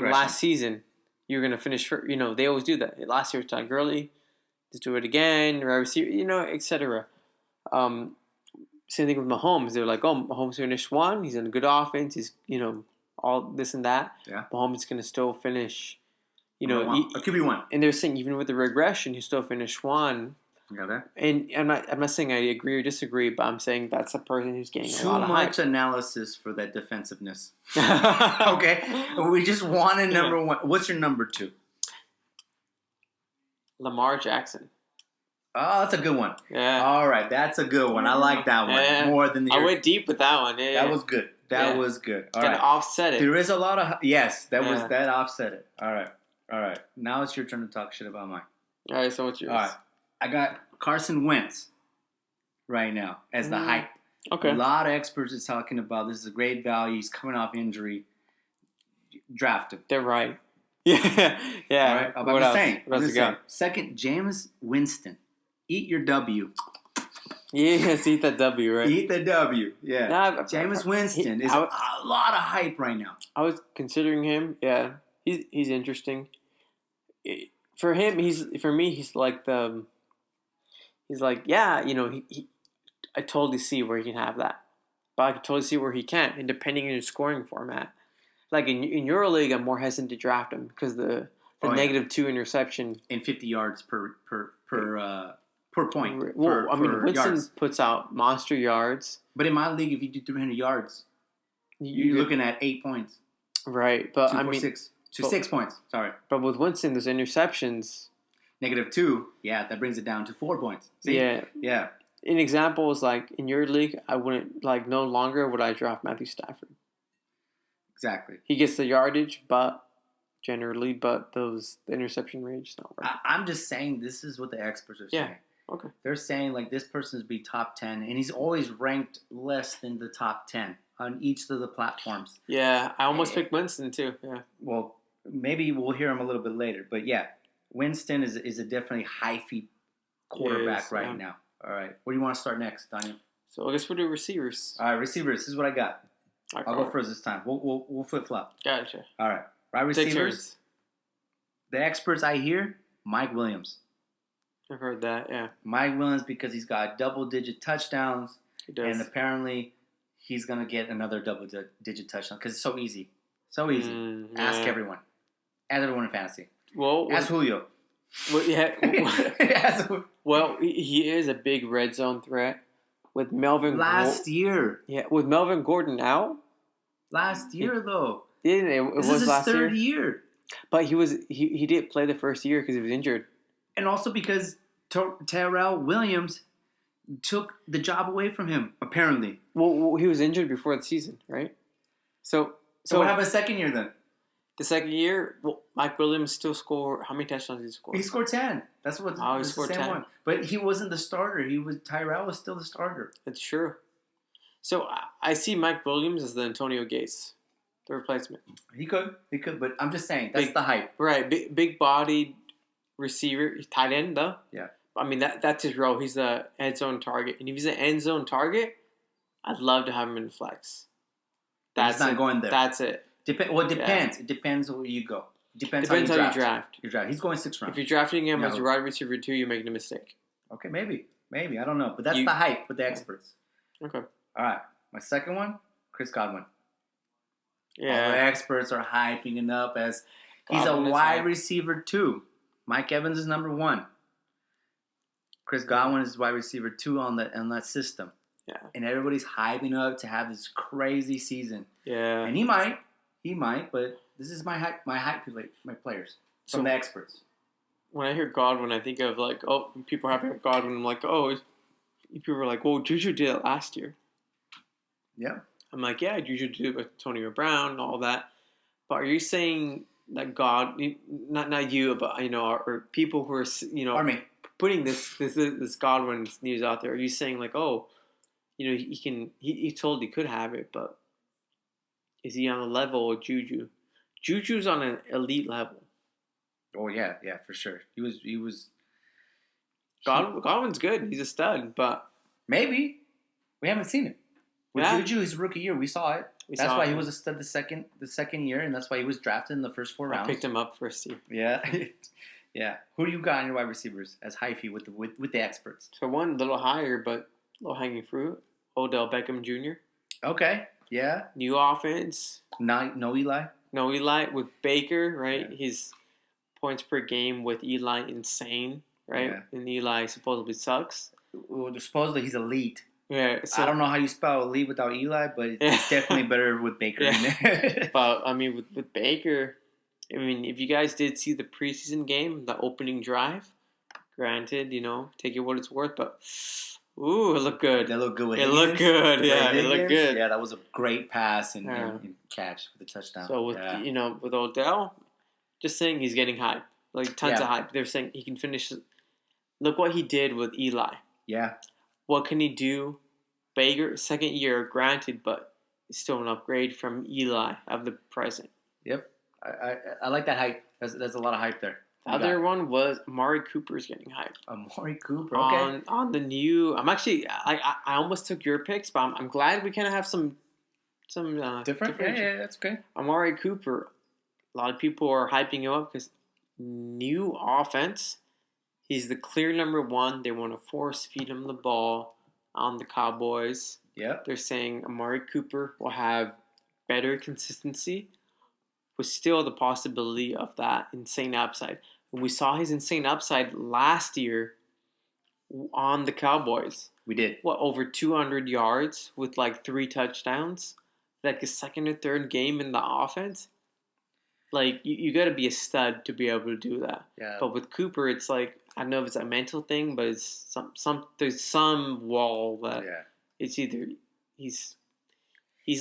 last season, you're gonna finish. They always do that. Last year was Todd Gurley. Just do it again. Etc. Same thing with Mahomes. They're like, oh, Mahomes finished 1. He's in a good offense. He's all this and that. Yeah. Mahomes is gonna still finish. A QB1. And they're saying even with the regression, he still finished 1. You got that? And I'm not saying I agree or disagree, but I'm saying that's a person who's getting a lot of hype. Too much analysis for that defensiveness. Okay? We just wanted number 1. What's your number 2? Lamar Jackson. Oh, that's a good one. Yeah. All right, that's a good one. I like that one more than the I went deep with that one. Yeah. That was good. That was good. All right. Offset it. There is a lot of... Yes, that offset it. All right. Now it's your turn to talk shit about mine. All right, so what's yours? All right. I got Carson Wentz right now as the hype. Okay. A lot of experts are talking about this is a great value. He's coming off injury. Draft him. They're right. Yeah. All right. What else? What else you got? Second, Jameis Winston. Eat your W. Yes, eat that W, right? Eat the W. Yeah. Jameis Winston is a lot of hype right now. I was considering him. Yeah. He's interesting. For him, he's like I totally see where he can have that, but I can totally see where he can't, and depending on your scoring format. Like in your league, I'm more hesitant to draft him because the -2 interception and 50 yards per point. Well, Winston yards. puts out monster yards, but in my league, if you do 300 yards, you're looking at 8 points. Right, but 6 points. Sorry, but with Winston, those interceptions. -2, that brings it down to 4 points. See? Yeah. An example is like in your league, I wouldn't no longer would I draft Matthew Stafford. Exactly. He gets the yardage, but the interception range is not working. I'm just saying this is what the experts are saying. Okay. They're saying like this person's be top 10, and he's always ranked less than the top 10 on each of the platforms. Yeah, I almost picked Winston too. Yeah. Well, maybe we'll hear him a little bit later, but yeah, Winston is a definitely hyphy quarterback now. All right, where do you want to start next, Daniel? So I guess we'll do receivers. All right, receivers. This is what I got. I'll go first this time. We'll flip flop. Gotcha. All right, receivers. The experts I hear, Mike Williams. I've heard that. Yeah, Mike Williams because he's got double-digit touchdowns, he does. And apparently he's gonna get another double-digit touchdown because it's so easy. So easy. Ask everyone. as everyone in fantasy. Well, As Julio. well, yeah. As Julio. Well, he is a big red zone threat with Melvin. Last year. Yeah, with Melvin Gordon out. Last year, though. It This was is his last third year. year. But he did play the first year because he was injured. And also because Terrell Williams took the job away from him, apparently. Well, he was injured before the season, right? So what happened second year then? The second year, Mike Williams still scored. How many touchdowns did he score? He scored 10. That's what. He scored the same 10. one. But he wasn't the starter. Tyrell was still the starter. That's true. So I see Mike Williams as the Antonio Gates, the replacement. He could, but I'm just saying that's the hype. Right, big bodied receiver, tight end though. Yeah. I mean that's his role. He's the end zone target, and if he's an end zone target, I'd love to have him in flex. That's not going there. That's it. It depends. Yeah. It depends where you go. Depends how you draft. You draft. He's going 6th round. If you're drafting him as your wide receiver 2, you're making a mistake. Okay, maybe. I don't know, but that's the hype with the experts. Okay. All right, my second one, Chris Godwin. Yeah. All the experts are hyping him up as he's a wide receiver 2. Mike Evans is number 1. Chris Godwin is wide receiver 2 on that system. Yeah. And everybody's hyping up to have this crazy season. Yeah. And he might, but this is my players from the experts. When I hear Godwin, I think of like, people are hyping up Godwin. I'm like, people are like, well, Juju did it last year. Yeah. I'm like, yeah, Juju did it with Antonio Brown and all that. But are you saying that not you, but or people who are putting this Godwin news out there? Are you saying like, he totally could have it, but is he on a level with Juju? Juju's on an elite level. Oh yeah, for sure. He was. Godwin's good. He's a stud, but maybe we haven't seen it. With Juju, his rookie year, we saw it. That's why he was a stud the second year, and that's why he was drafted in the first 4 rounds. I picked him up first year. Yeah, yeah. Who do you got in your wide receivers as hyphy with the experts? So one a little higher, but low hanging fruit. Odell Beckham Jr. Okay, yeah. New offense. No Eli. No Eli with Baker, right? Yeah. His points per game with Eli insane, right? Yeah. And Eli supposedly sucks. Well, supposedly he's elite. Yeah, so, I don't know how you spell elite without Eli, but it's definitely better with Baker. Yeah. But I mean, with Baker, I mean, if you guys did see the preseason game, the opening drive, granted, take it what it's worth, but it looked good. That looked good. It looked good. Yeah, it looked good. Yeah, that was a great pass and catch for the touchdown. So with with Odell, just saying he's getting hype, like tons of hype. They're saying he can finish. Look what he did with Eli. Yeah. What can he do? Baker, second year, granted, but still an upgrade from Eli of the present. Yep. I like that hype. There's a lot of hype there. The other one was Amari Cooper's getting hyped. Amari Cooper, okay. On the new, I'm actually, I almost took your picks, but I'm glad we kind of have some different. Yeah, that's okay. Amari Cooper, a lot of people are hyping him up because new offense. He's the clear number 1. They want to force feed him the ball on the Cowboys. Yep. They're saying Amari Cooper will have better consistency with still the possibility of that insane upside. We saw his insane upside last year on the Cowboys. We did. Over 200 yards with like 3 touchdowns? Like a second or third game in the offense? Like, you got to be a stud to be able to do that. Yeah. But with Cooper, it's like, I don't know if it's a mental thing, but it's there's some wall that it's either he's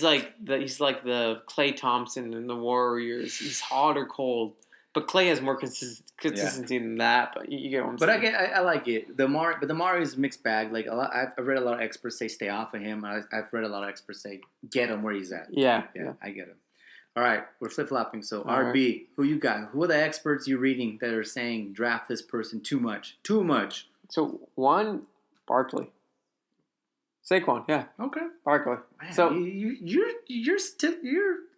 like the Klay Thompson in the Warriors. He's hot or cold. But Klay has more consistency than that. But you get what I'm saying. I like it. The Amari is a mixed bag. Like I've read a lot of experts say stay off of him. I've read a lot of experts say get him where he's at. Yeah. I get him. All right, we're flip-flopping. So, RB, who you got? Who are the experts you're reading that are saying draft this person too much? Too much. So, one, Barkley. Saquon, yeah. Okay. Barkley. Man, so you're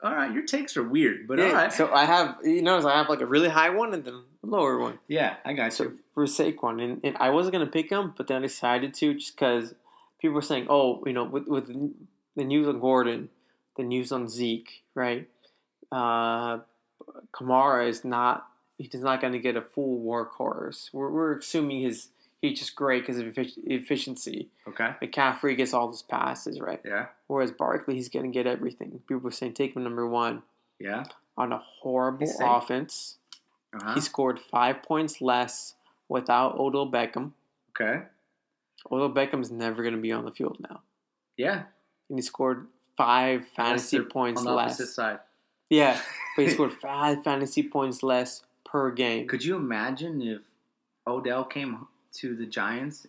all right. Your takes are weird, but all right. So I have, I have like a really high one and then a lower one. Yeah, I got you. So for Saquon, and I wasn't gonna pick him, but then I decided to just because people were saying, with the news on Gordon, the news on Zeke, right? Kamara is not. He's not going to get a full workhorse. We're assuming he's just great because of efficiency. Okay. McCaffrey gets all his passes, right? Yeah. Whereas Barkley, he's going to get everything. People were saying take him number 1. Yeah. On a horrible offense. Uh-huh. He scored 5 points less without Odell Beckham. Okay. Odell Beckham's never going to be on the field now. Yeah. And he scored 5 fantasy points on the less. opposite side. Yeah, but he scored 5 fantasy points less per game. Could you imagine if Odell came to the Giants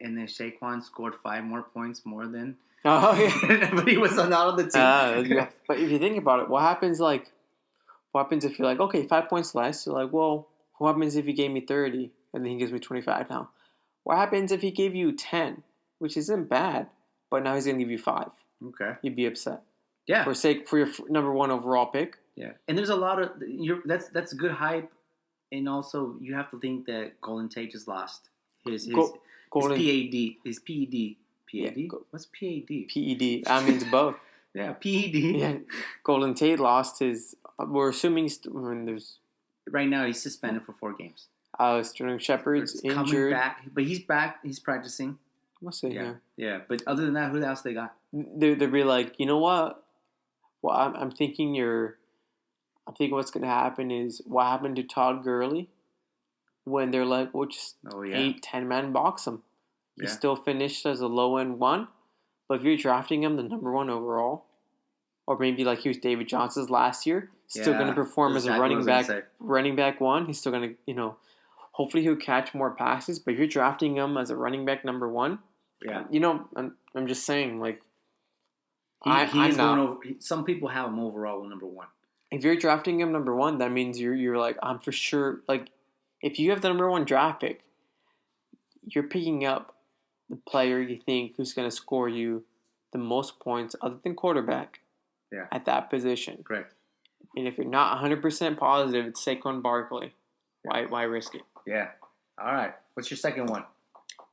and then Saquon scored 5 more points more than? Oh yeah, but he was not on the team. But if you think about it, what happens if you're like, okay, 5 points less? You're like, well, what happens if he gave me 30 and then he gives me 25 now? What happens if he gave you 10, which isn't bad, but now he's gonna give you 5? Okay, you'd be upset. Yeah, for your number 1 overall pick. Yeah, and there's a lot of that's good hype, and also you have to think that Golden Tate just lost his PAD. PAD. What's PAD? PED. I mean, it's both. Yeah, PED. Yeah, Golden Tate lost his. We're assuming there's. Right now, he's suspended for 4 games. Sterling Shepard's injured. Coming back, but he's back. He's practicing. We'll see. Yeah. But other than that, who else they got? They'll be like, you know what? Well, I'm thinking what's going to happen is what happened to Todd Gurley when they're like, we'll just 8-10 man box him. He still finished as a low end 1, but if you're drafting him the number 1 overall, or maybe like he was David Johnson's last year, he's still going to perform as a running back 1. He's still going to, hopefully he'll catch more passes. But if you're drafting him as a running back number 1, I'm just saying, like, he's going over. Some people have him overall number 1. If you're drafting him number 1, that means you're like, I'm for sure, like, if you have the number 1 draft pick, you're picking up the player you think who's going to score you the most points other than quarterback at that position. Correct. And if you're not 100% positive it's Saquon Barkley, why risk it? Yeah. All right. What's your second one?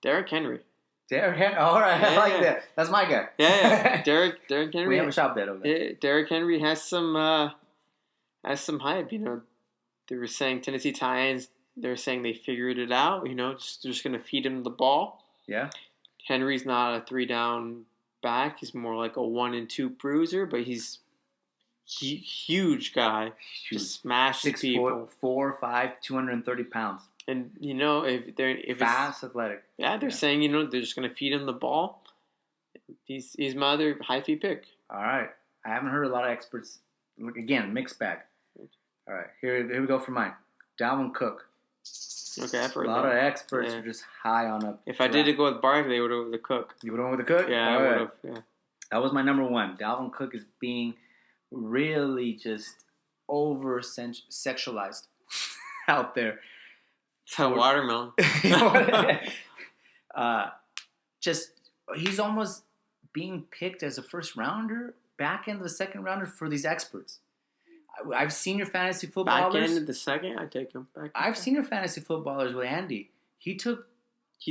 Derrick Henry. Derrick Henry. All right. I like that. That's my guy. Yeah. Derrick Henry. We have a shop bet over there. Derrick Henry has some hype. They were saying Tennessee Titans. They're saying they figured it out. Just going to feed him the ball. Yeah. Henry's not a 3-down back. He's more like a 1 and 2 bruiser, but he's huge guy. Just smashes people. 6'4", 4'5", 230 pounds. And if fast, athletic. Yeah, they're saying they're just going to feed him the ball. He's my other hyphy pick. All right, I haven't heard a lot of experts. Again, mixed bag. All right, here we go for mine. Dalvin Cook. Okay, I've heard a lot of experts are just high on a. If I did go with Barkley, I would have with the Cook. You would have went with the Cook? Yeah, I would have. Yeah. That was my number 1. Dalvin Cook is being really just over-sexualized out there. It's a watermelon. He's almost being picked as a first rounder, back end of the second rounder for these experts. I've seen your fantasy footballers. Back end of the second, I take him. I've seen your fantasy footballers with Andy. He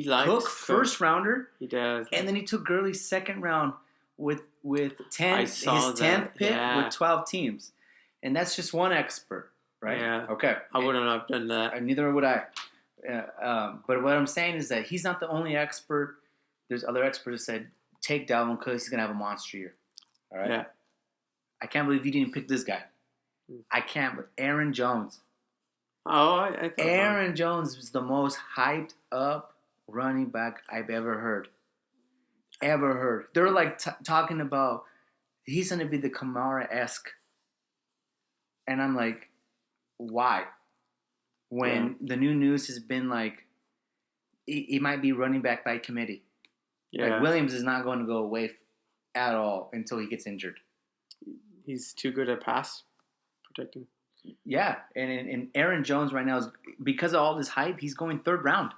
likes Cook first rounder. He does, and then he took Gurley second round with 10. His 10th pick with 12 teams, and that's just one expert, right? Yeah. Okay. I wouldn't have done that. Neither would I. But what I'm saying is that he's not the only expert. There's other experts that said take Dalvin Cook. He's gonna have a monster year. All right. Yeah. I can't believe you didn't pick this guy. I can't. But Aaron Jones. Oh, I thought Aaron Jones is the most hyped up running back I've ever heard. They're like talking about he's gonna be the Kamara-esque, and I'm like, why? When the new news has been like, he might be running back by committee. Yeah. Like Williams is not going to go away at all until he gets injured. He's too good at pass protecting. Yeah, and Aaron Jones right now is, because of all this hype, he's going 3rd round.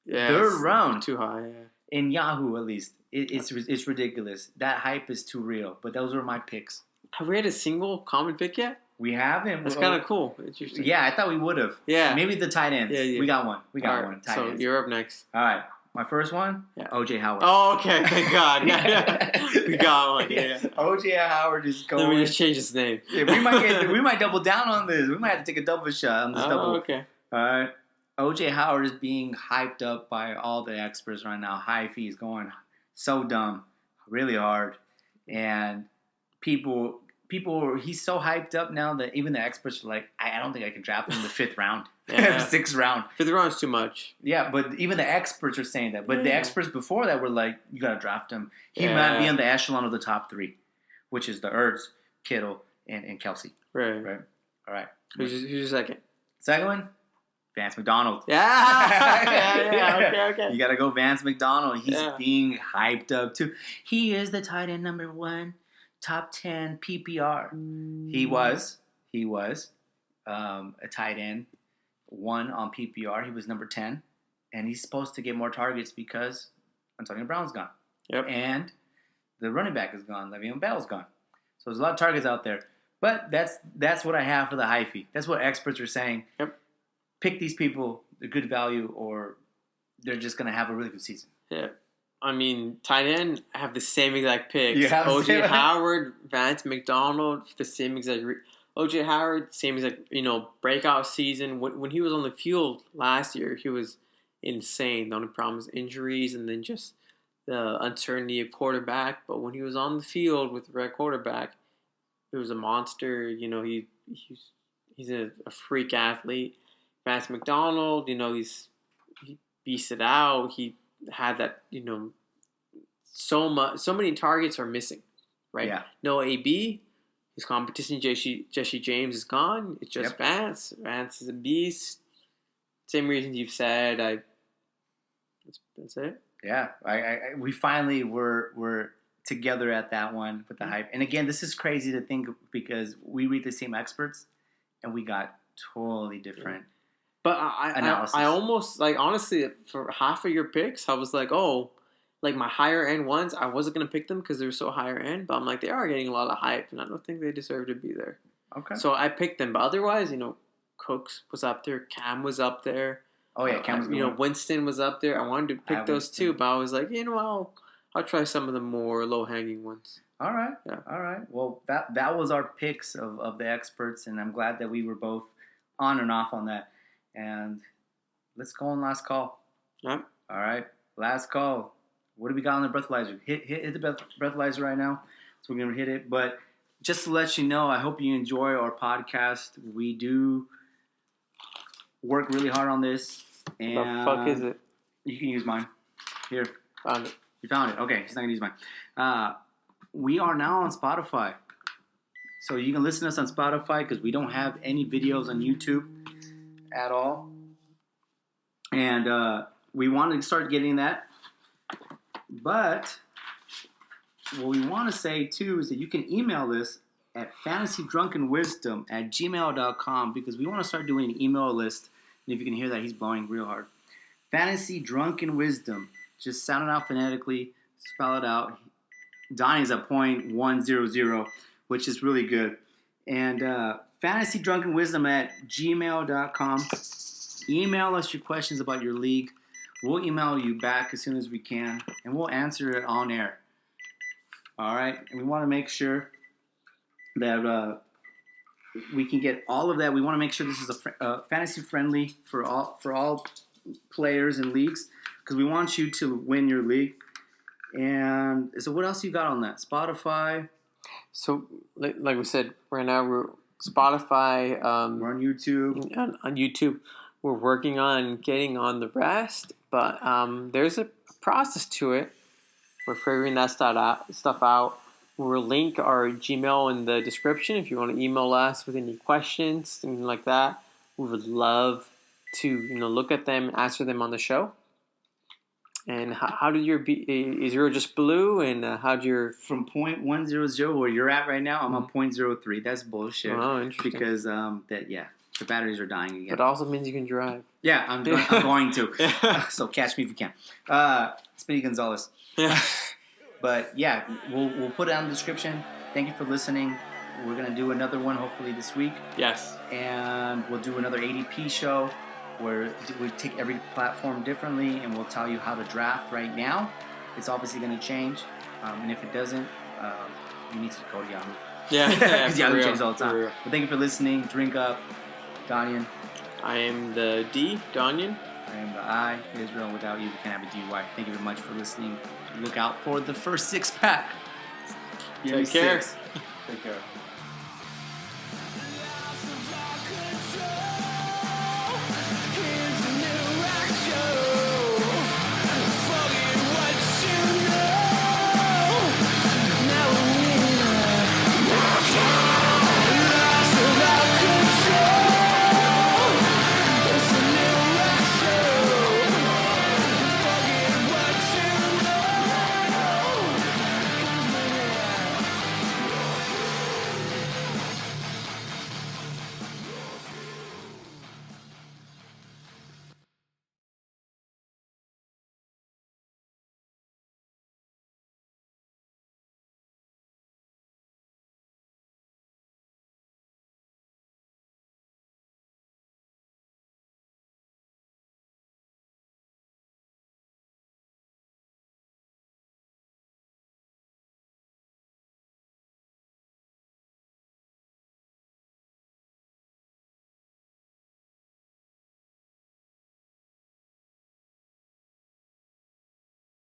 Yeah, 3rd round. Too high. Yeah. In Yahoo, at least, it's ridiculous. That hype is too real. But those were my picks. Have we had a single common pick yet? We haven't. That's kind of cool. Interesting. Yeah, I thought we would have. Yeah. Maybe the tight ends. Yeah. We got one. We got one. Tight ends. So you're up next. All right. My first one, Yeah. O.J. Howard. Oh, okay. Thank God. Yeah. We got one. Yeah. O.J. Howard is going. Let me just change his name. Yeah, we might double down on this. We might have to take a double shot on this double. Okay. All right. O.J. Howard is being hyped up by all the experts right now. Hyphy is going so dumb, really hard, and people. He's so hyped up now that even the experts are like, I don't think I can draft him in the 5th round, Yeah. 6th round. 5th round is too much. Yeah, but even the experts are saying that. But the experts before that were like, you got to draft him. He Yeah. might be on the echelon of the top 3, which is the Ertz, Kittle, and Kelsey. Right. All right. Who's your second? Second one, Vance McDonald. Yeah. Okay. You got to go Vance McDonald. He's Yeah. being hyped up too. He is the tight end number 1, top 10 PPR. He was a tight end 1 on PPR. He was number 10, and he's supposed to get more targets because Antonio Brown's gone. Yep. And the running back is gone. Le'Veon Bell's gone. So there's a lot of targets out there. But that's what I have for the hyphy. That's what experts are saying. Yep. Pick these people, they're good value, or they're just going to have a really good season. Yeah. I mean, tight end, I have the same exact picks. You have the O.J. same- Howard, Vance McDonald, the same exact. O.J. Howard, same exact. Breakout season. When he was on the field last year, he was insane. The only problem was injuries and then just the uncertainty of quarterback. But when he was on the field with the right quarterback, he was a monster. He's a freak athlete. Vance McDonald, he beasted out. He had that, so many targets are missing, right? Yeah. No AB. His competition, Jesse James, is gone. It's just Vance. Vance is a beast. Same reasons you've said. That's it. Yeah. We finally were together at that one with the hype. And again, this is crazy to think because we read the same experts and we got totally different. But analysis. I almost, honestly, for half of your picks, I was like, my higher end ones, I wasn't going to pick them because they were so higher end. But I'm like, they are getting a lot of hype, and I don't think they deserve to be there. Okay. So I picked them. But otherwise, Cooks was up there. Cam was up there. Oh, yeah, Cam was good. Winston was up there. I wanted to pick those Winston. too, but I was like, I'll try some of the more low-hanging ones. All right. Yeah. All right. Well, that was our picks of the experts, and I'm glad that we were both on and off on that. And let's go on last call. Yep. All right. Last call. What do we got on the breathalyzer? Hit the breathalyzer right now. So we're going to hit it. But just to let you know, I hope you enjoy our podcast. We do work really hard on this. And The fuck is it? You can use mine. Here. Found it. You found it. Okay. He's not going to use mine. We are now on Spotify. So you can listen to us on Spotify because we don't have any videos on YouTube at all. And we want to start getting that. But what we want to say, too, is that you can email us at fantasydrunkenwisdom@gmail.com because we want to start doing an email list. And if you can hear that, he's blowing real hard. Fantasydrunkenwisdom. Just sound it out phonetically. Spell it out. Donnie's at 0.100, which is really good. And fantasydrunkenwisdom@gmail.com. Email us your questions about your league. We'll email you back as soon as we can, and we'll answer it on air. All right? And we want to make sure that we can get all of that. We want to make sure this is a fantasy-friendly for all players and leagues because we want you to win your league. And so what else you got on that? Spotify? So, like we said, right now we're Spotify. We're on YouTube. On YouTube. We're working on getting on the rest, but there's a process to it. We're figuring that stuff out. We'll link our Gmail in the description if you want to email us with any questions, things like that. We would love to look at them, answer them on the show. And how did your Israel just blew? And how'd your from 0.100 where you're at right now? I'm on 0.03. That's bullshit. Oh, interesting. Because the batteries are dying again. It also means you can drive. Yeah, I'm going to. So catch me if you can. Speedy Gonzalez. Yeah. But yeah, we'll put it in the description. Thank you for listening. We're gonna do another one hopefully this week. Yes. And we'll do another ADP show. where we take every platform differently, and we'll tell you how to draft right now. It's obviously going to change, and if it doesn't, you need to go to Yahoo. Yeah, Because Yahoo real, changes all the time. But thank you for listening. Drink up, Danian. I am the D, Danian. I am the I, Israel. Without you, we can't have a DUI. Thank you very much for listening. Look out for the first 6-pack. Take care. Take care.